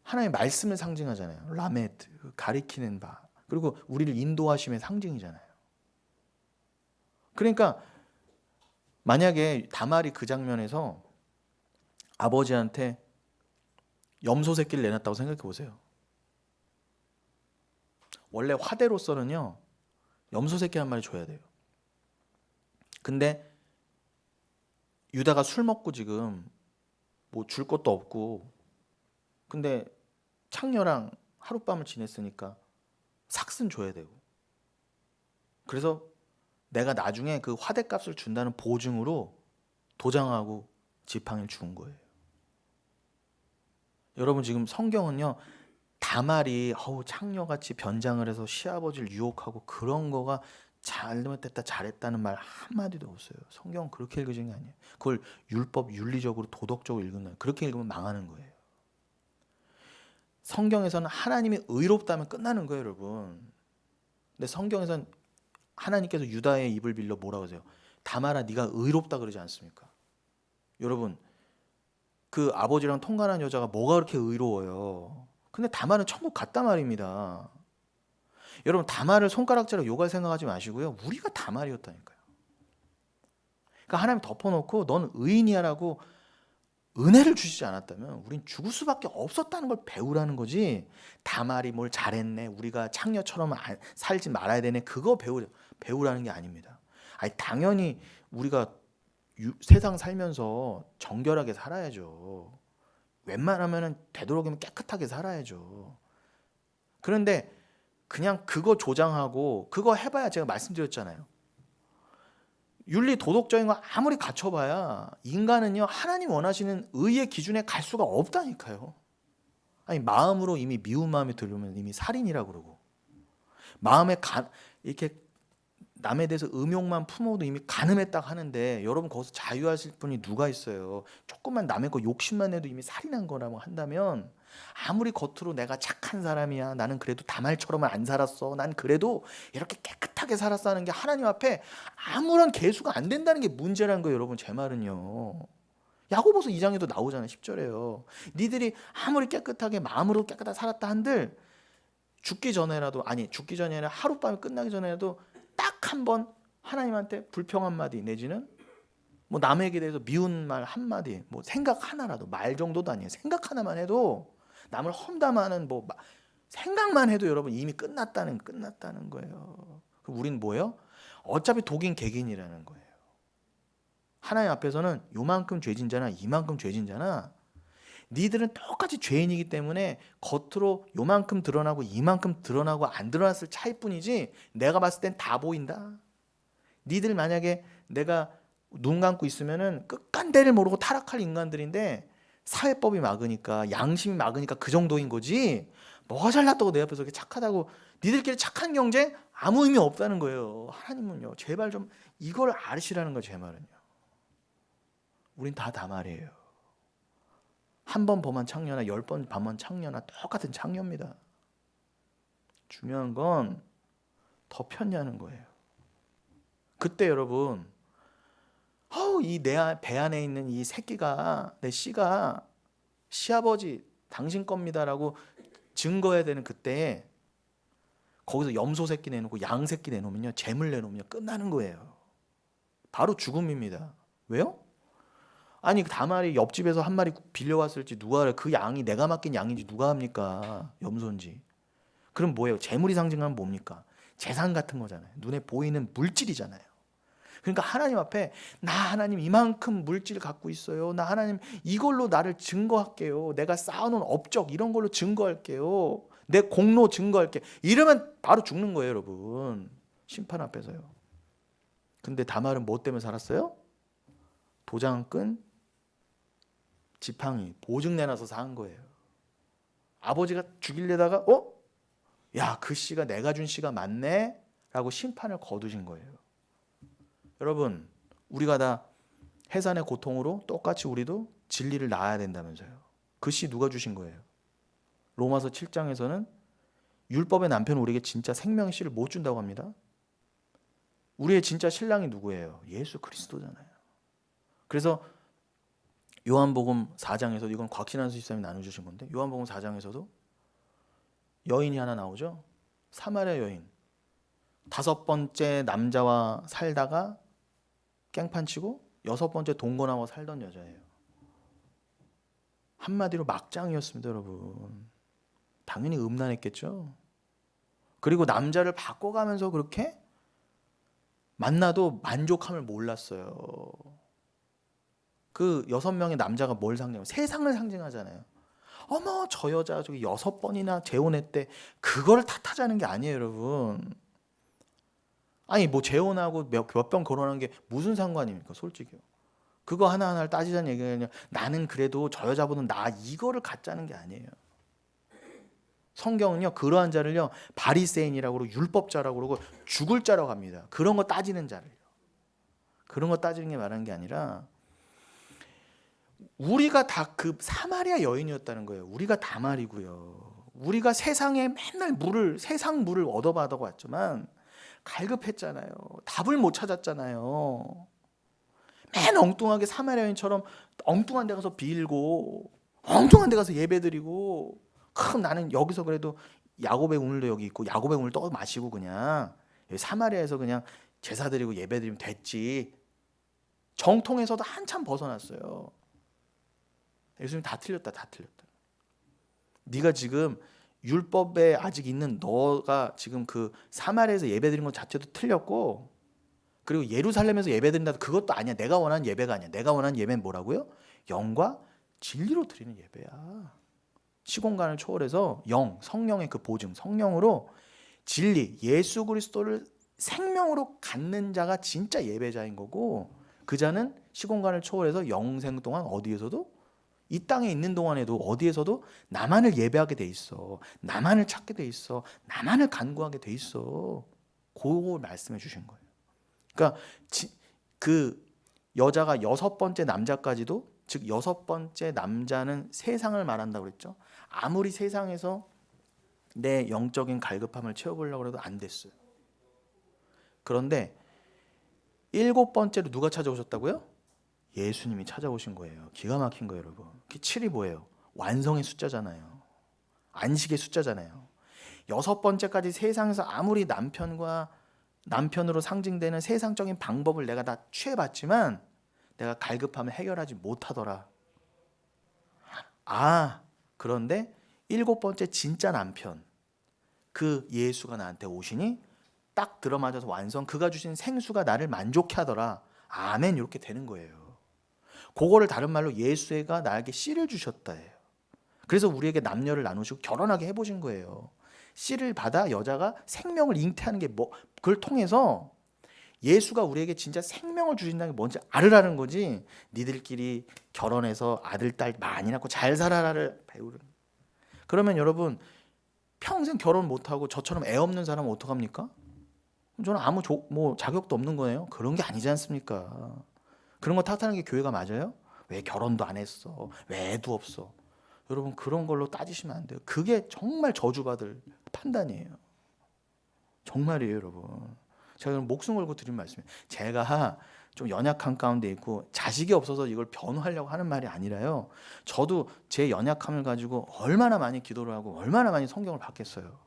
하나님의 말씀을 상징하잖아요. 라메드, 가리키는 바. 그리고 우리를 인도하심의 상징이잖아요. 그러니까 만약에 다말이 그 장면에서 아버지한테 염소 새끼를 내놨다고 생각해 보세요. 원래 화대로서는요, 염소 새끼 한 마리 줘야 돼요. 근데 유다가 술 먹고 지금 뭐 줄 것도 없고, 근데 창녀랑 하룻밤을 지냈으니까 삭슨 줘야 되고, 그래서 내가 나중에 그 화대값을 준다는 보증으로 도장하고 지팡이를 준 거예요. 여러분, 지금 성경은요, 다말이 창녀같이 변장을 해서 시아버지를 유혹하고 그런 거가 잘못됐다 잘했다는 말 한마디도 없어요. 성경은 그렇게 읽어지는 게 아니에요. 그걸 율법, 윤리적으로 도덕적으로 읽는다. 그렇게 읽으면 망하는 거예요. 성경에서는 하나님이 의롭다면 끝나는 거예요, 여러분. 근데 성경에서는 하나님께서 유다의 입을 빌려 뭐라고 하세요? 다말아, 네가 의롭다 그러지 않습니까? 여러분, 그 아버지랑 통관한 여자가 뭐가 그렇게 의로워요? 근데 다말은 천국 갔단 말입니다. 여러분, 다말을 손가락질로 욕할 생각하지 마시고요. 우리가 다말이었다니까요. 그러니까 하나님 덮어놓고 넌 의인이야라고 은혜를 주시지 않았다면 우린 죽을 수밖에 없었다는 걸 배우라는 거지. 다말이 뭘 잘했네, 우리가 창녀처럼 살지 말아야 되네, 그거 배우라는 게 아닙니다. 아니, 당연히 우리가 세상 살면서 정결하게 살아야죠. 웬만하면 되도록이면 깨끗하게 살아야죠. 그런데 그냥 그거 조장하고 그거 해봐야, 제가 말씀드렸잖아요. 윤리 도덕적인 거 아무리 갖춰봐야 인간은요, 하나님 원하시는 의의 기준에 갈 수가 없다니까요. 아니, 마음으로 이미 미운 마음이 들으면 이미 살인이라고 그러고, 마음에 이렇게 남에 대해서 음욕만 품어도 이미 간음했다 하는데, 여러분 거기서 자유하실 분이 누가 있어요? 조금만 남의 거 욕심만 내도 이미 살인한 거라고 한다면, 아무리 겉으로 내가 착한 사람이야, 나는 그래도 다말처럼은 안 살았어, 난 그래도 이렇게 깨끗하게 살았어 하는 게 하나님 앞에 아무런 계수가 안 된다는 게 문제라는 거예요, 여러분. 제 말은요, 야고보서 2장에도 나오잖아요. 10절에요. 니들이 아무리 깨끗하게 마음으로 깨끗하게 살았다 한들 죽기 전에라도, 아니 죽기 전이 아니라 하룻밤이 끝나기 전에라도 딱 한 번 하나님한테 불평 한마디, 내지는 뭐 남에게 대해서 미운 말 한마디, 뭐 생각 하나라도, 말 정도도 아니에요, 생각 하나만 해도, 남을 험담하는 뭐 생각만 해도 여러분 이미 끝났다는 거예요. 그럼 우린 뭐예요? 어차피 독인 객인이라는 거예요. 하나님 앞에서는 요만큼 죄진 자나 이만큼 죄진 자나, 니들은 똑같이 죄인이기 때문에 겉으로 요만큼 드러나고 이만큼 드러나고 안 드러났을 차이뿐이지, 내가 봤을 땐 다 보인다. 니들 만약에 내가 눈 감고 있으면은 끝간대를 모르고 타락할 인간들인데 사회법이 막으니까, 양심이 막으니까 그 정도인 거지, 너가 잘났다고 내 앞에서 그렇게 착하다고 니들끼리 착한 경쟁 아무 의미 없다는 거예요. 하나님은요, 제발 좀 이걸 아시라는 거예요. 제 말은요. 우린 다 다말이에요. 한 번 범한 창녀나 10번 범한 창녀나 똑같은 창녀입니다. 중요한 건 더 편냐는 거예요. 그때 여러분, 이 내 배 안에 있는 이 새끼가, 내 씨가 시아버지 당신 겁니다라고 증거해야 되는 그때에 거기서 염소 새끼 내놓고 양 새끼 내놓으면요, 재물 내놓으면요 끝나는 거예요. 바로 죽음입니다. 왜요? 아니 다말이 옆집에서 한 마리 빌려왔을지 누가 알아요? 그 양이 내가 맡긴 양인지 누가 합니까? 염소인지. 그럼 뭐예요? 재물이 상징하면 뭡니까? 재산 같은 거잖아요. 눈에 보이는 물질이잖아요. 그러니까 하나님 앞에 나 하나님 이만큼 물질 갖고 있어요. 나 하나님 이걸로 나를 증거할게요. 내가 쌓아놓은 업적 이런 걸로 증거할게요. 내 공로 증거할게. 이러면 바로 죽는 거예요, 여러분. 심판 앞에서요. 근데 다말은 뭐 때문에 살았어요? 도장 끈 지팡이 보증 내놔서 산 거예요. 아버지가 죽이려다가 야, 그 씨가 내가 준 씨가 맞네? 라고 심판을 거두신 거예요. 여러분, 우리가 다 해산의 고통으로 똑같이 우리도 진리를 낳아야 된다면서요. 그 씨 누가 주신 거예요? 로마서 7장에서는 율법의 남편은 우리에게 진짜 생명의 씨를 못 준다고 합니다. 우리의 진짜 신랑이 누구예요? 예수 그리스도잖아요. 그래서 요한복음 4장에서도, 이건 곽신한 수집사님이 나눠주신 건데, 요한복음 4장에서도 여인이 하나 나오죠. 사마리아 여인. 5번째 남자와 살다가 깽판치고 6번째 동거나무와 살던 여자예요. 한마디로 막장이었습니다, 여러분. 당연히 음란했겠죠. 그리고 남자를 바꿔가면서 그렇게 만나도 만족함을 몰랐어요. 그 6명의 남자가 뭘 상징해요? 세상을 상징하잖아요. 어머, 저 여자 저기 6번이나 재혼했대. 그걸 탓하자는 게 아니에요, 여러분. 아니 뭐 재혼하고 몇 번 결혼한 게 무슨 상관입니까, 솔직히요. 그거 하나하나를 따지자는 얘기가 아니라 나는 그래도 저 여자보다는 나, 이거를 갖자는 게 아니에요. 성경은요, 그러한 자를요 바리새인이라고 그러고 율법자라고 그러고 죽을 자라고 합니다. 그런 거 따지는 자를요. 그런 거 따지는 게 말하는 게 아니라 우리가 다 그 사마리아 여인이었다는 거예요. 우리가 다 말이고요. 우리가 세상에 맨날 세상 물을 얻어받아 왔지만 갈급했잖아요. 답을 못 찾았잖아요. 맨 엉뚱하게 사마리아 여인처럼 엉뚱한 데 가서 빌고 엉뚱한 데 가서 예배드리고, 나는 여기서 그래도 야곱의 우물도 여기 있고 야곱의 우물 떠 마시고 그냥 여기 사마리아에서 그냥 제사 드리고 예배 드리면 됐지. 정통에서도 한참 벗어났어요. 예수님 다 틀렸다. 네가 지금 율법에 아직 있는 너가 지금 그 사마리아에서 예배드린 것 자체도 틀렸고, 그리고 예루살렘에서 예배드린다, 그것도 아니야. 내가 원하는 예배가 아니야. 내가 원하는 예배는 뭐라고요? 영과 진리로 드리는 예배야. 시공간을 초월해서 성령의 그 보증, 성령으로 진리, 예수 그리스도를 생명으로 갖는 자가 진짜 예배자인 거고, 그 자는 시공간을 초월해서 영생 동안 어디에서도, 이 땅에 있는 동안에도 어디에서도 나만을 예배하게 돼 있어. 나만을 찾게 돼 있어. 나만을 간구하게 돼 있어. 그걸 말씀해 주신 거예요. 그러니까 그 여자가 6번째 남자까지도, 즉 6번째 남자는 세상을 말한다고 그랬죠. 아무리 세상에서 내 영적인 갈급함을 채워보려고 해도 안 됐어요. 그런데 7번째로 누가 찾아오셨다고요? 예수님이 찾아오신 거예요. 기가 막힌 거예요, 여러분. 7이 뭐예요? 완성의 숫자잖아요. 안식의 숫자잖아요. 6번째까지 세상에서 아무리 남편으로 상징되는 세상적인 방법을 내가 다 취해봤지만 내가 갈급함을 해결하지 못하더라. 그런데 7번째 진짜 남편, 그 예수가 나한테 오시니 딱 들어맞아서 완성, 그가 주신 생수가 나를 만족해 하더라. 아멘. 이렇게 되는 거예요. 그거를 다른 말로 예수가 나에게 씨를 주셨다예요. 그래서 우리에게 남녀를 나누시고 결혼하게 해보신 거예요. 씨를 받아 여자가 생명을 잉태하는 게 그걸 통해서 예수가 우리에게 진짜 생명을 주신다는 게 뭔지 알으라는 거지, 니들끼리 결혼해서 아들, 딸 많이 낳고 잘 살아라를 배우는. 그러면 여러분, 평생 결혼 못하고 저처럼 애 없는 사람은 어떡합니까? 저는 아무 자격도 없는 거예요. 그런 게 아니지 않습니까? 그런 거 탓하는 게 교회가 맞아요? 왜 결혼도 안 했어? 왜 애도 없어? 여러분 그런 걸로 따지시면 안 돼요. 그게 정말 저주받을 판단이에요. 정말이에요, 여러분. 제가 목숨 걸고 드린 말씀이에요. 제가 좀 연약한 가운데 있고 자식이 없어서 이걸 변호하려고 하는 말이 아니라요. 저도 제 연약함을 가지고 얼마나 많이 기도를 하고 얼마나 많이 성경을 받겠어요.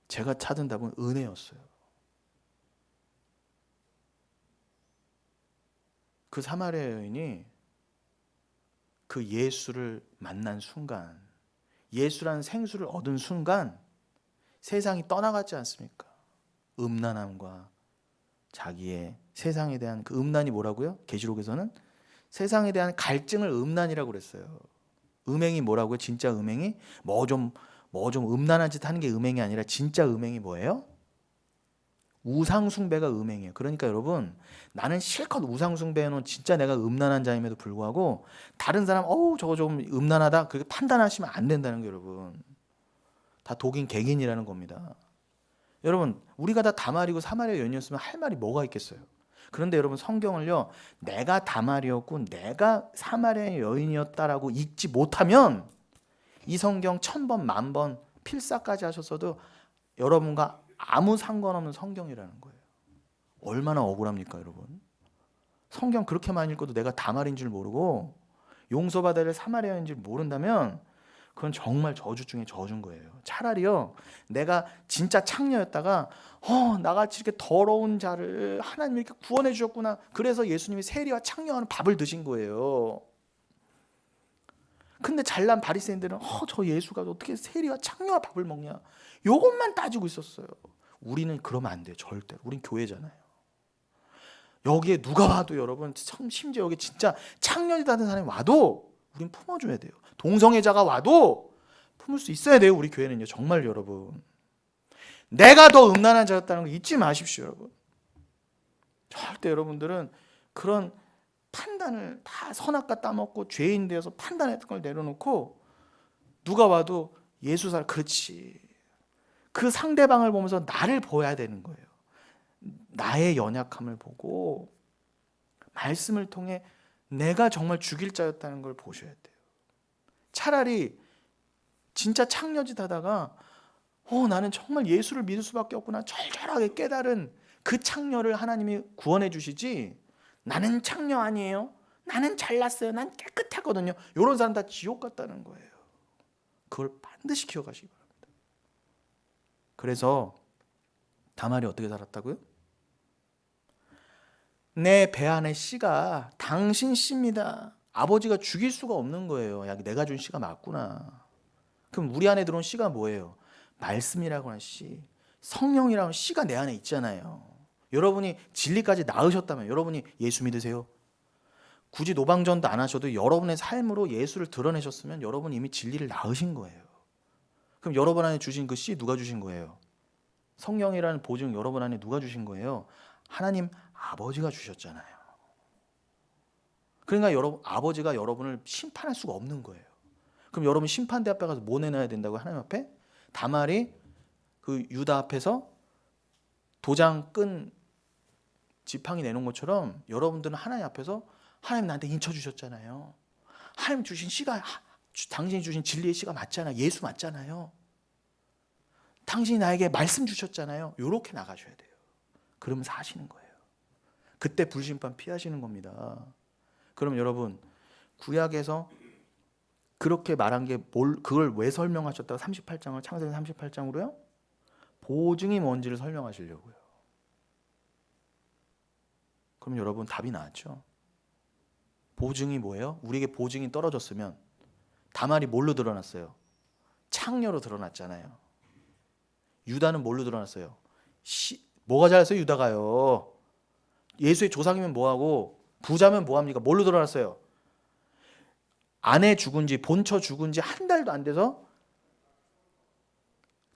제가 찾은 답은 은혜였어요. 그 사마리아 여인이 그 예수를 만난 순간, 예수라는 생수를 얻은 순간 세상이 떠나갔지 않습니까? 음란함과 자기의 세상에 대한 그 음란이 뭐라고요? 계시록에서는 세상에 대한 갈증을 음란이라고 그랬어요. 음행이 뭐라고요? 진짜 음행이 뭐 좀 음란한 짓 하는 게 음행이 아니라 진짜 음행이 뭐예요? 우상 숭배가 음행이에요. 그러니까 여러분, 나는 실컷 우상 숭배해놓은 진짜 내가 음란한 자임에도 불구하고 다른 사람 저거 좀 음란하다 그렇게 판단하시면 안 된다는 게 여러분, 다 독인 객인이라는 겁니다. 여러분, 우리가 다 다말이고 사마리아 여인이었으면 할 말이 뭐가 있겠어요? 그런데 여러분, 성경을요, 내가 다말이었고 내가 사마리아 여인이었다라고 읽지 못하면 이 성경 1000번 만번 필사까지 하셨어도 여러분과 아무 상관없는 성경이라는 거예요. 얼마나 억울합니까, 여러분? 성경 그렇게 많이 읽어도 내가 다말인 줄 모르고 용서받아야 될 사마리아인 줄 모른다면 그건 정말 저주 중에 저주인 거예요. 차라리요, 내가 진짜 창녀였다가 나같이 이렇게 더러운 자를 하나님이 이렇게 구원해 주셨구나. 그래서 예수님이 세리와 창녀하는 밥을 드신 거예요. 근데 잘난 바리새인들은 저 예수가 어떻게 세리와 창녀와 밥을 먹냐, 요것만 따지고 있었어요. 우리는 그러면 안 돼요. 절대로. 우린 교회잖아요. 여기에 누가 와도 여러분, 심지어 여기 진짜 창년이라는 사람이 와도 우린 품어줘야 돼요. 동성애자가 와도 품을 수 있어야 돼요. 우리 교회는요. 정말 여러분, 내가 더 음란한 자였다는 거 잊지 마십시오. 여러분, 절대 여러분들은 그런 판단을 다 선악과 따먹고 죄인 되어서 판단했던 걸 내려놓고 누가 와도 예수 살, 그렇지, 그 상대방을 보면서 나를 보여야 되는 거예요. 나의 연약함을 보고 말씀을 통해 내가 정말 죽일 자였다는 걸 보셔야 돼요. 차라리 진짜 창녀짓 하다가 나는 정말 예수를 믿을 수밖에 없구나 절절하게 깨달은 그 창녀를 하나님이 구원해 주시지, 나는 창녀 아니에요, 나는 잘났어요, 난 깨끗하거든요, 이런 사람 다 지옥 같다는 거예요. 그걸 반드시 기억하시기 바랍니다. 그래서 다말이 어떻게 살았다고요? 내 배 안의 씨가 당신 씨입니다. 아버지가 죽일 수가 없는 거예요. 야, 내가 준 씨가 맞구나. 그럼 우리 안에 들어온 씨가 뭐예요? 말씀이라고 하는 씨, 성령이라고 하는 씨가 내 안에 있잖아요. 여러분이 진리까지 낳으셨다면, 여러분이 예수 믿으세요? 굳이 노방전도 안 하셔도 여러분의 삶으로 예수를 드러내셨으면 여러분 이미 진리를 낳으신 거예요. 그럼 여러분 안에 주신 그 씨 누가 주신 거예요? 성령이라는 보증 여러분 안에 누가 주신 거예요? 하나님 아버지가 주셨잖아요. 그러니까 여러분 아버지가 여러분을 심판할 수가 없는 거예요. 그럼 여러분 심판대 앞에 가서 뭐 내놔야 된다고? 하나님 앞에? 다말이 그 유다 앞에서 도장 끈 지팡이 내놓은 것처럼 여러분들은 하나님 앞에서 하나님 나한테 인쳐 주셨잖아요. 하나님 주신 씨가, 당신이 주신 진리의 씨가 맞잖아요. 예수 맞잖아요. 당신이 나에게 말씀 주셨잖아요. 이렇게 나가셔야 돼요. 그러면 사시는 거예요. 그때 불심판 피하시는 겁니다. 그럼 여러분, 구약에서 그렇게 말한 게 그걸 왜 설명하셨다고 38장을, 창세기 38장으로요? 보증이 뭔지를 설명하시려고요. 그럼 여러분 답이 나왔죠. 보증이 뭐예요? 우리에게 보증이 떨어졌으면 다말이 뭘로 드러났어요? 창녀로 드러났잖아요. 유다는 뭘로 드러났어요? 뭐가 잘했어요? 유다가요. 예수의 조상이면 뭐하고 부자면 뭐합니까? 뭘로 드러났어요? 아내 죽은 지, 본처 죽은 지 한 달도 안 돼서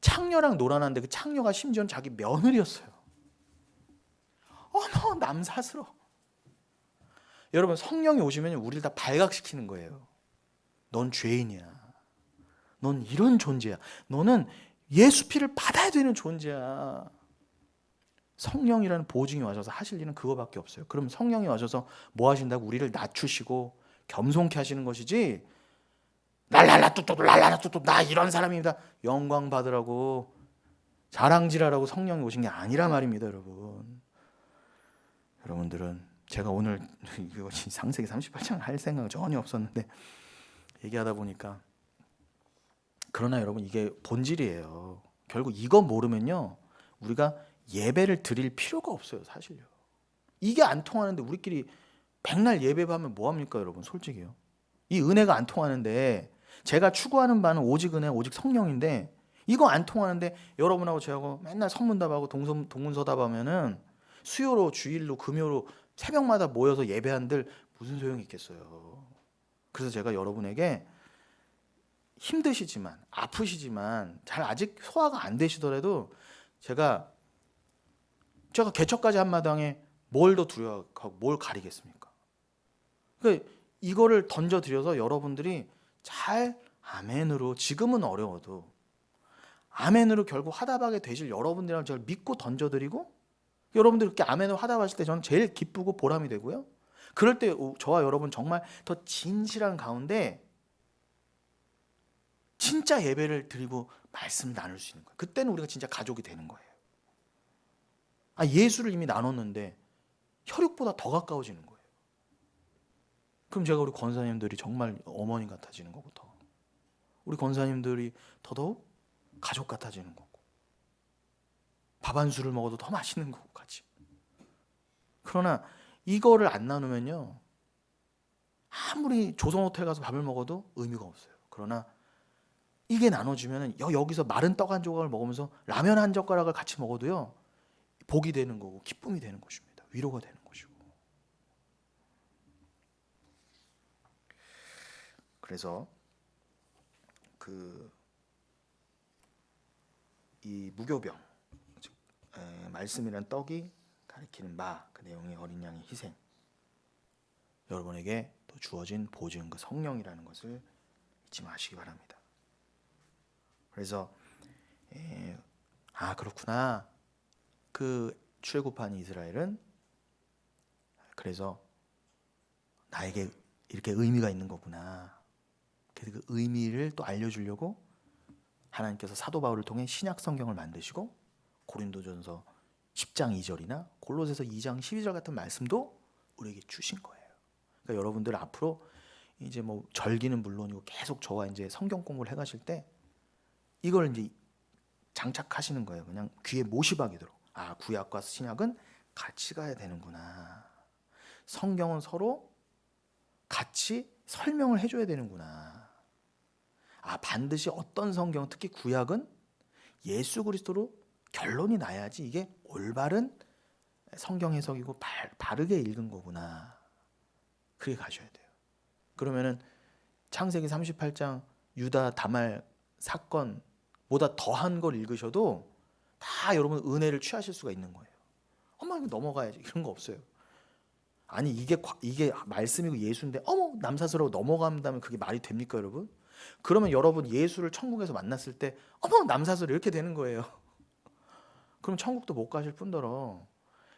창녀랑 놀아났는데 그 창녀가 심지어는 자기 며느리였어요. 어머, 남사스러워. 여러분, 성령이 오시면 우리를 다 발각시키는 거예요. 넌 죄인이야. 넌 이런 존재야. 너는 예수 피를 받아야 되는 존재야. 성령이라는 보증이 와셔서 하실 일은 그거밖에 없어요. 그럼 성령이 와셔서 뭐 하신다고? 우리를 낮추시고 겸손케 하시는 것이지, 랄랄라 뚜뚜 랄랄라 뚜뚜 나 이런 사람입니다, 영광 받으라고 자랑질하라고 성령이 오신 게 아니라 말입니다. 여러분들은 제가 오늘 이거 창세기 38장을 할 생각은 전혀 없었는데 얘기하다 보니까, 그러나 여러분 이게 본질이에요. 결국 이거 모르면요 우리가 예배를 드릴 필요가 없어요. 사실요. 이게 안 통하는데 우리끼리 백날 예배하면 뭐합니까 여러분? 솔직히요. 이 은혜가 안 통하는데, 제가 추구하는 바는 오직 은혜 오직 성령인데 이거 안 통하는데 여러분하고 저하고 맨날 성문답하고 동문서답하면은 수요로 주일로 금요로 새벽마다 모여서 예배한들 무슨 소용이 있겠어요. 그래서 제가 여러분에게 힘드시지만 아프시지만 잘 아직 소화가 안 되시더라도 제가 개척까지 한 마당에 뭘 더 두려워하고 뭘 가리겠습니까? 그러니까 이거를 던져드려서 여러분들이 잘 아멘으로, 지금은 어려워도 아멘으로 결국 화답하게 되실 여러분들이랑 저를 믿고 던져드리고, 여러분들 그렇게 아멘으로 화답하실 때 저는 제일 기쁘고 보람이 되고요. 그럴 때 저와 여러분 정말 더 진실한 가운데 진짜 예배를 드리고 말씀 나눌 수 있는 거예요. 그때는 우리가 진짜 가족이 되는 거예요. 예수를 이미 나눴는데 혈육보다 더 가까워지는 거예요. 그럼 제가 우리 권사님들이 정말 어머니 같아지는 거고, 더 우리 권사님들이 더더욱 가족 같아지는 거고, 밥 한 술을 먹어도 더 맛있는 거고 같이. 그러나 이거를 안 나누면요 아무리 조선호텔 가서 밥을 먹어도 의미가 없어요. 그러나 이게 나눠지면 여기서 마른 떡 한 조각을 먹으면서 라면 한 젓가락을 같이 먹어도요 복이 되는 거고 기쁨이 되는 것입니다. 위로가 되는 것이고. 그래서 이 무교병, 즉 말씀이란 떡이 가리키는 바, 그 내용이 어린 양의 희생, 여러분에게 또 주어진 보증, 그 성령이라는 것을 잊지 마시기 바랍니다. 그래서 그렇구나, 그 출애굽한 이스라엘은 그래서 나에게 이렇게 의미가 있는 거구나. 그래서 그 의미를 또 알려주려고 하나님께서 사도 바울을 통해 신약 성경을 만드시고 고린도전서 10장 2절이나 골로새서 2장 12절 같은 말씀도 우리에게 주신 거예요. 그러니까 여러분들 앞으로 이제 뭐 절기는 물론이고 계속 저와 이제 성경 공부를 해가실 때 이걸 이제 장착하시는 거예요. 그냥 귀에 못이 박이도록. 구약과 신약은 같이 가야 되는구나. 성경은 서로 같이 설명을 해줘야 되는구나. 반드시 어떤 성경, 특히 구약은 예수 그리스도로 결론이 나야지 이게 올바른 성경 해석이고 바르게 읽은 거구나. 그렇게 가셔야 돼요. 그러면은 창세기 38장 유다 다말 사건보다 더한 걸 읽으셔도 다 여러분 은혜를 취하실 수가 있는 거예요. 이거 넘어가야지, 이런 거 없어요. 이게 말씀이고 예수인데 남사스러워 넘어간다면 그게 말이 됩니까 여러분? 그러면 여러분 예수를 천국에서 만났을 때 남사스러워 이렇게 되는 거예요. 그럼 천국도 못 가실 뿐더러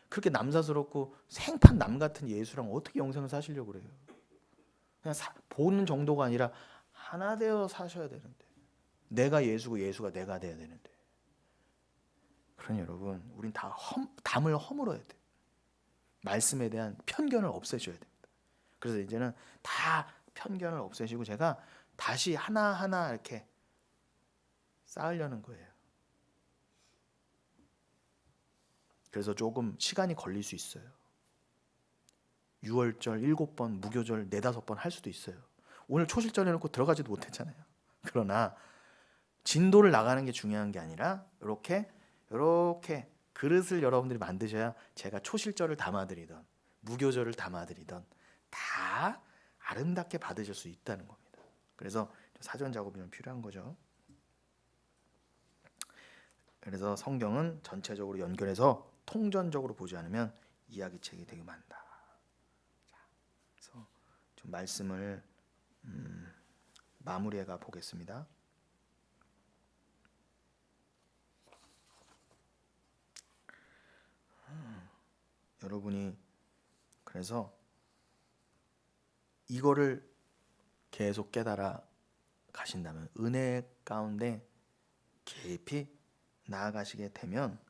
그렇게 남사스럽고 생판 남 같은 예수랑 어떻게 영생을 사시려고 그래요? 그냥 보는 정도가 아니라 하나 되어 사셔야 되는데, 내가 예수고 예수가 내가 돼야 되는데. 그러니 여러분 우린 다 담을 허물어야 돼. 말씀에 대한 편견을 없애셔야 됩니다. 그래서 이제는 다 편견을 없애시고 제가 다시 하나하나 이렇게 쌓으려는 거예요. 그래서 조금 시간이 걸릴 수 있어요. 6월절 7번, 무교절 4-5번 할 수도 있어요. 오늘 초실절 해놓고 들어가지도 못했잖아요. 그러나 진도를 나가는 게 중요한 게 아니라 이렇게 그릇을 여러분들이 만드셔야 제가 초실절을 담아드리던 무교절을 담아드리던 다 아름답게 받으실 수 있다는 겁니다. 그래서 사전 작업이 좀 필요한 거죠. 그래서 성경은 전체적으로 연결해서 통전적으로 보지 않으면 이야기책이 되게 많다. 그래서 좀 말씀을 마무리해가 보겠습니다. 그래서 이거를 계속 깨달아 가신다면, 은혜 가운데 깊이 나아가시게 되면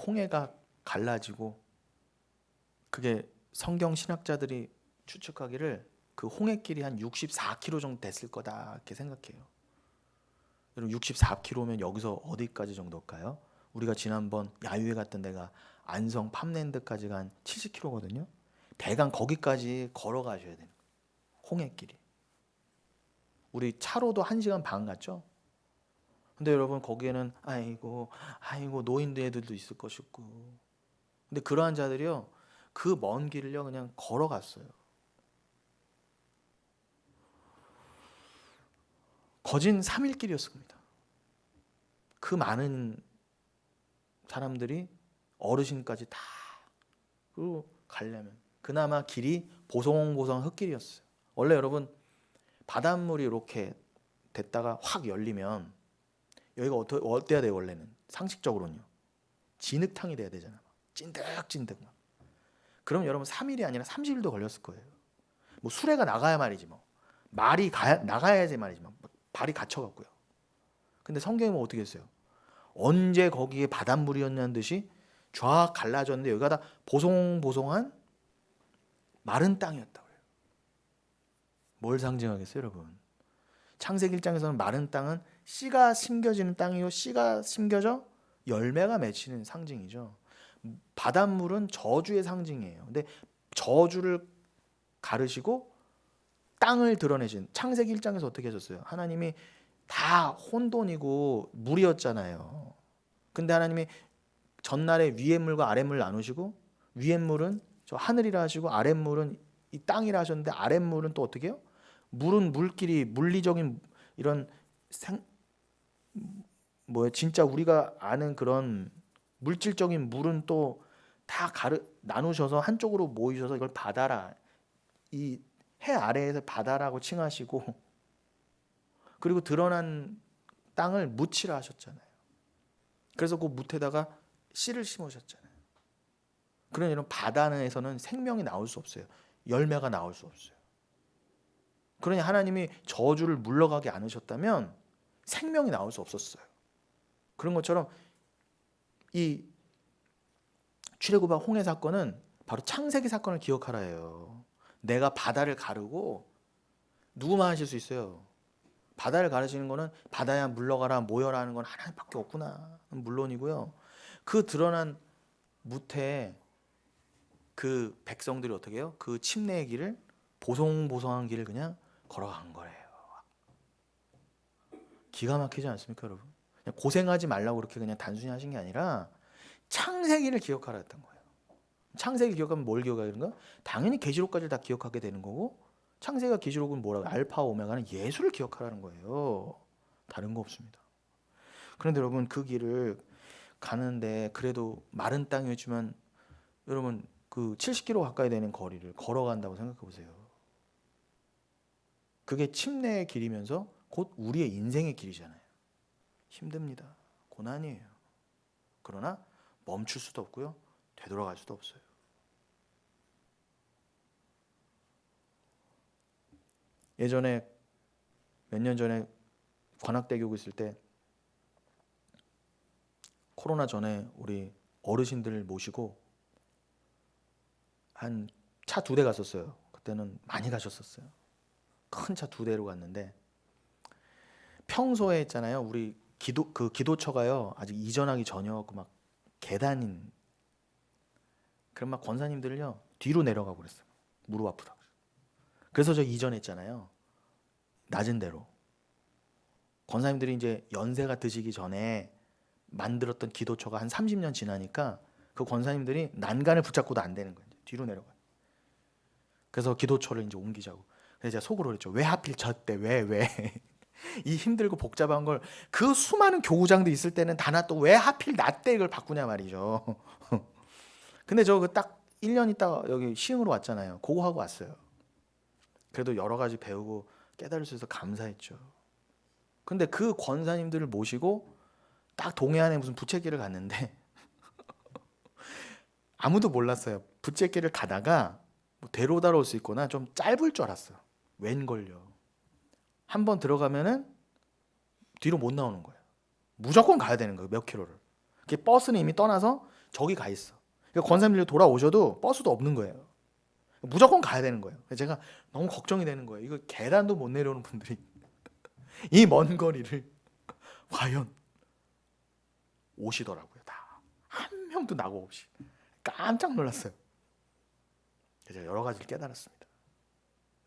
홍해가 갈라지고, 그게 성경 신학자들이 추측하기를 그 홍해길이 한 64km 정도 됐을 거다 이렇게 생각해요. 여러분 64km면 여기서 어디까지 정도일까요? 우리가 지난번 야유회 갔던 데가 안성 팜랜드까지가 한 70km거든요. 대강 거기까지 걸어가셔야 되는 거예요. 홍해길이. 우리 차로도 1시간 반 갔죠. 근데 여러분 거기에는 아이고 노인 애들도 있을 것이고, 근데 그러한 자들이요 그 먼 길을요 그냥 걸어갔어요. 거진 3일 길이었습니다. 그 많은 사람들이 어르신까지 다 그리고 가려면 그나마 길이 보송보송 흙길이었어요. 원래 여러분 바닷물이 이렇게 됐다가 확 열리면 여기가 어때야 돼요? 원래는 상식적으로는요 진흙탕이 돼야 되잖아. 찐득찐득 막. 그럼 여러분 3일이 아니라 30일도 걸렸을 거예요. 뭐 수레가 나가야 말이지, 뭐 말이 나가야지 말이지, 막 발이 갇혀갖고요. 근데 성경이 뭐 어떻게 했어요? 언제 거기에 바닷물이었냐는 듯이 쫙 갈라졌는데 여기가 다 보송보송한 마른 땅이었다고 해요. 뭘 상징하겠어요, 여러분? 창세기 1장에서는 마른 땅은 씨가 심겨지는 땅이요, 씨가 심겨져 열매가 맺히는 상징이죠. 바닷물은 저주의 상징이에요. 근데 저주를 가르시고 땅을 드러내신, 창세기 1장에서 어떻게 하셨어요? 하나님이 다 혼돈이고 물이었잖아요. 근데 하나님이 전날에 위의 물과 아랫물 나누시고, 위의 물은 저 하늘이라 하시고 아랫물은 이 땅이라 하셨는데, 아랫물은 또 어떻게 해요? 물은 물끼리 물리적인 이런 진짜 우리가 아는 그런 물질적인 물은 또 다 나누셔서 한쪽으로 모이셔서 이걸 바다라, 이 해 아래에서 바다라고 칭하시고, 그리고 드러난 땅을 묻히라 하셨잖아요. 그래서 그 묻에다가 씨를 심으셨잖아요. 그런 이런 바다에서는 생명이 나올 수 없어요. 열매가 나올 수 없어요. 그러니 하나님이 저주를 물러가게 않으셨다면 생명이 나올 수 없었어요. 그런 것처럼 이 출애굽과 홍해 사건은 바로 창세기 사건을 기억하라 해요. 내가 바다를 가르고, 누구만 하실 수 있어요. 바다를 가르시는 거는 바다야 물러가라 모여라 하는 건 하나님밖에 없구나 물론이고요. 그 드러난 무태에 그 백성들이 어떻게 해요? 그 침례의 길을, 보송보송한 길을 그냥 걸어간 거예요. 기가 막히지 않습니까, 여러분? 그냥 고생하지 말라고 그렇게 그냥 단순히 하신 게 아니라 창세기를 기억하라 했던 거예요. 창세기 기억하면 뭘 기억하게 되는 거야? 당연히 계시록까지 다 기억하게 되는 거고, 창세기가 계시록은 뭐라고? 알파 오메가는 예수를 기억하라는 거예요. 다른 거 없습니다. 그런데 여러분 그 길을 가는데 그래도 마른 땅이었지만 여러분 그 70km 가까이 되는 거리를 걸어간다고 생각해 보세요. 그게 침례의 길이면서 곧 우리의 인생의 길이잖아요. 힘듭니다. 고난이에요. 그러나 멈출 수도 없고요. 되돌아갈 수도 없어요. 예전에 몇 년 전에 관악대교구 있을 때 코로나 전에 우리 어르신들 모시고 한 차 2대 갔었어요. 그때는 많이 가셨었어요. 큰 차 2대로 갔는데, 평소에 있잖아요. 우리 기도처가요. 아직 이전하기 전이었고 막 계단인, 그럼 막 권사님들을요 뒤로 내려가고 그랬어요. 무릎 아프다고. 그래서 저 이전했잖아요. 낮은 데로. 권사님들이 이제 연세가 드시기 전에 만들었던 기도처가 한 30년 지나니까 그 권사님들이 난간을 붙잡고도 안 되는 거예요. 뒤로 내려가요. 그래서 기도처를 이제 옮기자고. 그래서 제가 속으로 그랬죠. 왜 하필 저때 왜 이 힘들고 복잡한 걸, 그 수많은 교구장도 있을 때는 다나 또 왜 하필 나 때 이걸 바꾸냐 말이죠. 근데 저 그 딱 1년 있다가 여기 시흥으로 왔잖아요. 그거 하고 왔어요. 그래도 여러 가지 배우고 깨달을 수 있어서 감사했죠. 근데 그 권사님들을 모시고 딱 동해안에 무슨 부채길을 갔는데 아무도 몰랐어요. 부채길을 가다가 뭐 대로다로 올 수 있거나 좀 짧을 줄 알았어요. 웬걸요. 한번 들어가면은 뒤로 못 나오는 거예요. 무조건 가야 되는 거예요. 몇 킬로를. 버스는 이미 떠나서 저기 가 있어. 그러니까 권사님들이 돌아오셔도 버스도 없는 거예요. 무조건 가야 되는 거예요. 제가 너무 걱정이 되는 거예요. 이거 계단도 못 내려오는 분들이 이 먼 거리를 과연 오시더라고요. 다. 한 명도 나고 없이. 깜짝 놀랐어요. 제가 여러 가지를 깨달았습니다.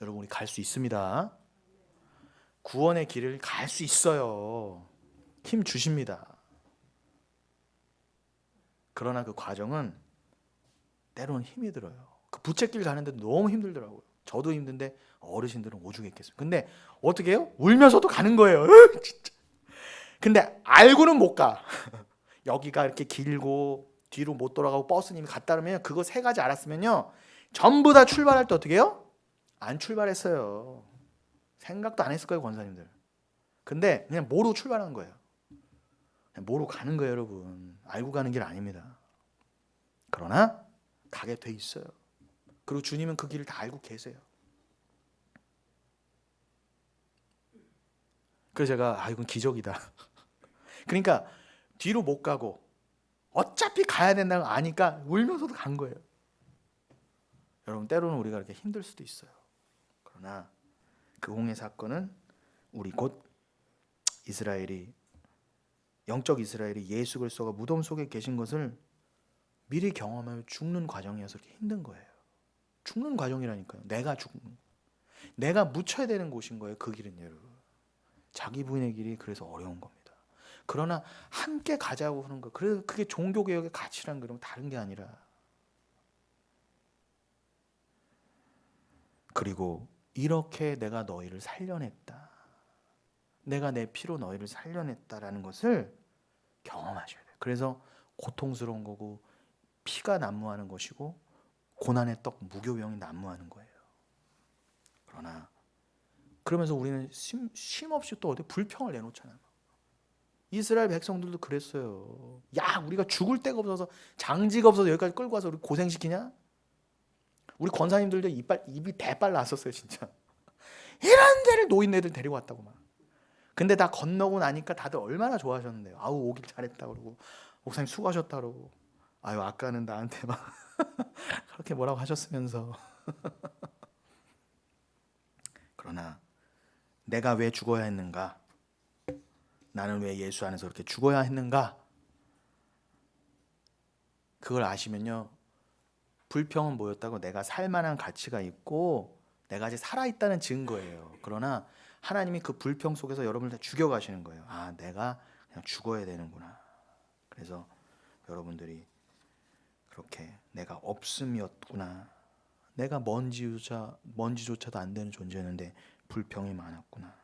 여러분, 우리 갈 수 있습니다. 구원의 길을 갈 수 있어요. 힘 주십니다. 그러나 그 과정은 때로는 힘이 들어요. 그 부채길 가는데 너무 힘들더라고요. 저도 힘든데 어르신들은 오죽했겠어요. 근데 어떻게 해요? 울면서도 가는 거예요. 진짜. 근데 알고는 못 가. 여기가 이렇게 길고 뒤로 못 돌아가고 버스님이 갔다 그러면 그거 세 가지 알았으면요, 전부 다 출발할 때 어떻게 해요? 안 출발했어요. 생각도 안 했을 거예요, 권사님들. 근데 그냥 모르고 출발한 거예요. 그냥 모르고 가는 거예요, 여러분. 알고 가는 길 아닙니다. 그러나 가게 돼 있어요. 그리고 주님은 그 길을 다 알고 계세요. 그래서 제가 이건 기적이다. 그러니까 뒤로 못 가고 어차피 가야 된다는 거 아니까 울면서도 간 거예요. 여러분, 때로는 우리가 이렇게 힘들 수도 있어요. 그러나 그 홍해 사건은 우리 곧 이스라엘이, 영적 이스라엘이 예수 그리스도가 무덤 속에 계신 것을 미리 경험하며 죽는 과정이어서 이렇게 힘든 거예요. 죽는 과정이라니까요. 내가 죽는, 내가 묻혀야 되는 곳인 거예요. 그 길은 여러분. 자기 부인의 길이 그래서 어려운 겁니다. 그러나 함께 가자고 하는 거, 그래서 그게 종교개혁의 가치란 그러면 다른 게 아니라, 그리고 이렇게 내가 너희를 살려냈다, 내가 내 피로 너희를 살려냈다라는 것을 경험하셔야 돼요. 그래서 고통스러운 거고 피가 난무하는 것이고 고난의 떡 무교병이 난무하는 거예요. 그러나 그러면서 우리는 쉼없이 또 어디 불평을 내놓잖아요. 이스라엘 백성들도 그랬어요. 야, 우리가 죽을 데가 없어서, 장지가 없어서 여기까지 끌고 와서 우리 고생시키냐? 우리 권사님들도 입이 대빨 났었어요, 진짜. 이런 데를 노인네들 데리고 왔다고 막. 근데 다 건너고 나니까 다들 얼마나 좋아하셨는데요. 아우, 오길 잘했다 그러고, 목사님 수고하셨다 그러고, 아유, 아까는 나한테 막 그렇게 뭐라고 하셨으면서. 그러나 내가 왜 죽어야 했는가? 나는 왜 예수 안에서 그렇게 죽어야 했는가? 그걸 아시면요, 불평은 뭐였다고? 내가 살만한 가치가 있고 내가 아직 살아있다는 증거예요. 그러나 하나님이 그 불평 속에서 여러분을 다 죽여가시는 거예요. 아, 내가 그냥 죽어야 되는구나. 그래서 여러분들이 그렇게 내가 없음이었구나, 내가 먼지조차도 안 되는 존재였는데 불평이 많았구나.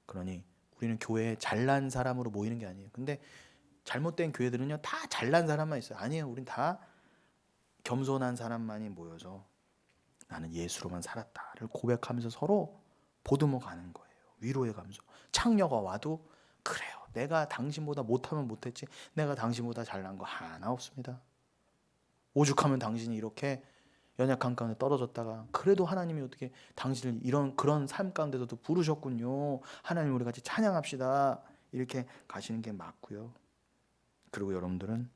그러니 우리는 교회에 잘난 사람으로 모이는 게 아니에요. 근데 잘못된 교회들은요, 다 잘난 사람만 있어요. 아니에요. 우린 다 겸손한 사람만이 모여서 나는 예수로만 살았다를 고백하면서 서로 보듬어 가는 거예요. 위로해 가면서. 창녀가 와도 그래요, 내가 당신보다 못하면 못했지, 내가 당신보다 잘난 거 하나 없습니다. 오죽하면 당신이 이렇게 연약한 가운데 떨어졌다가 그래도 하나님이 어떻게 당신을 이런 그런 삶 가운데서도 부르셨군요. 하나님, 우리 같이 찬양합시다. 이렇게 가시는 게 맞고요. 그리고 여러분들은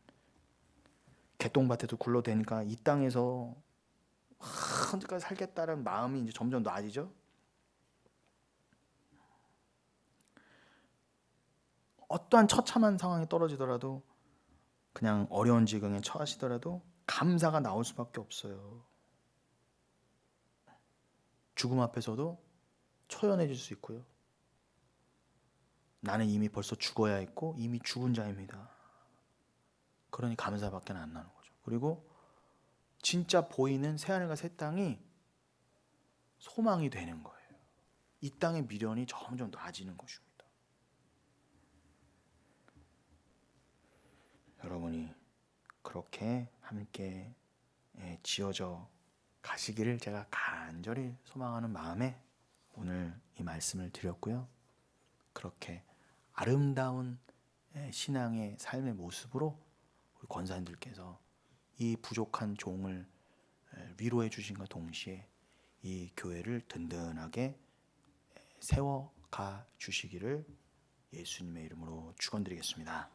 개똥밭에도 굴러대니까 이 땅에서 언제까지 살겠다는 마음이 이제 점점 나아지죠. 어떠한 처참한 상황에 떨어지더라도, 그냥 어려운 지경에 처하시더라도 감사가 나올 수밖에 없어요. 죽음 앞에서도 초연해질 수 있고요. 나는 이미 벌써 죽어야 했고 이미 죽은 자입니다. 그러니 감사밖에 안 나는 거죠. 그리고 진짜 보이는 새하늘과 새 땅이 소망이 되는 거예요. 이 땅의 미련이 점점 나아지는 것입니다. 여러분이 그렇게 함께 지어져 가시기를 제가 간절히 소망하는 마음에 오늘 이 말씀을 드렸고요. 그렇게 아름다운 신앙의 삶의 모습으로 우리 권사님들께서 이 부족한 종을 위로해 주신과 동시에 이 교회를 든든하게 세워가 주시기를 예수님의 이름으로 축원드리겠습니다.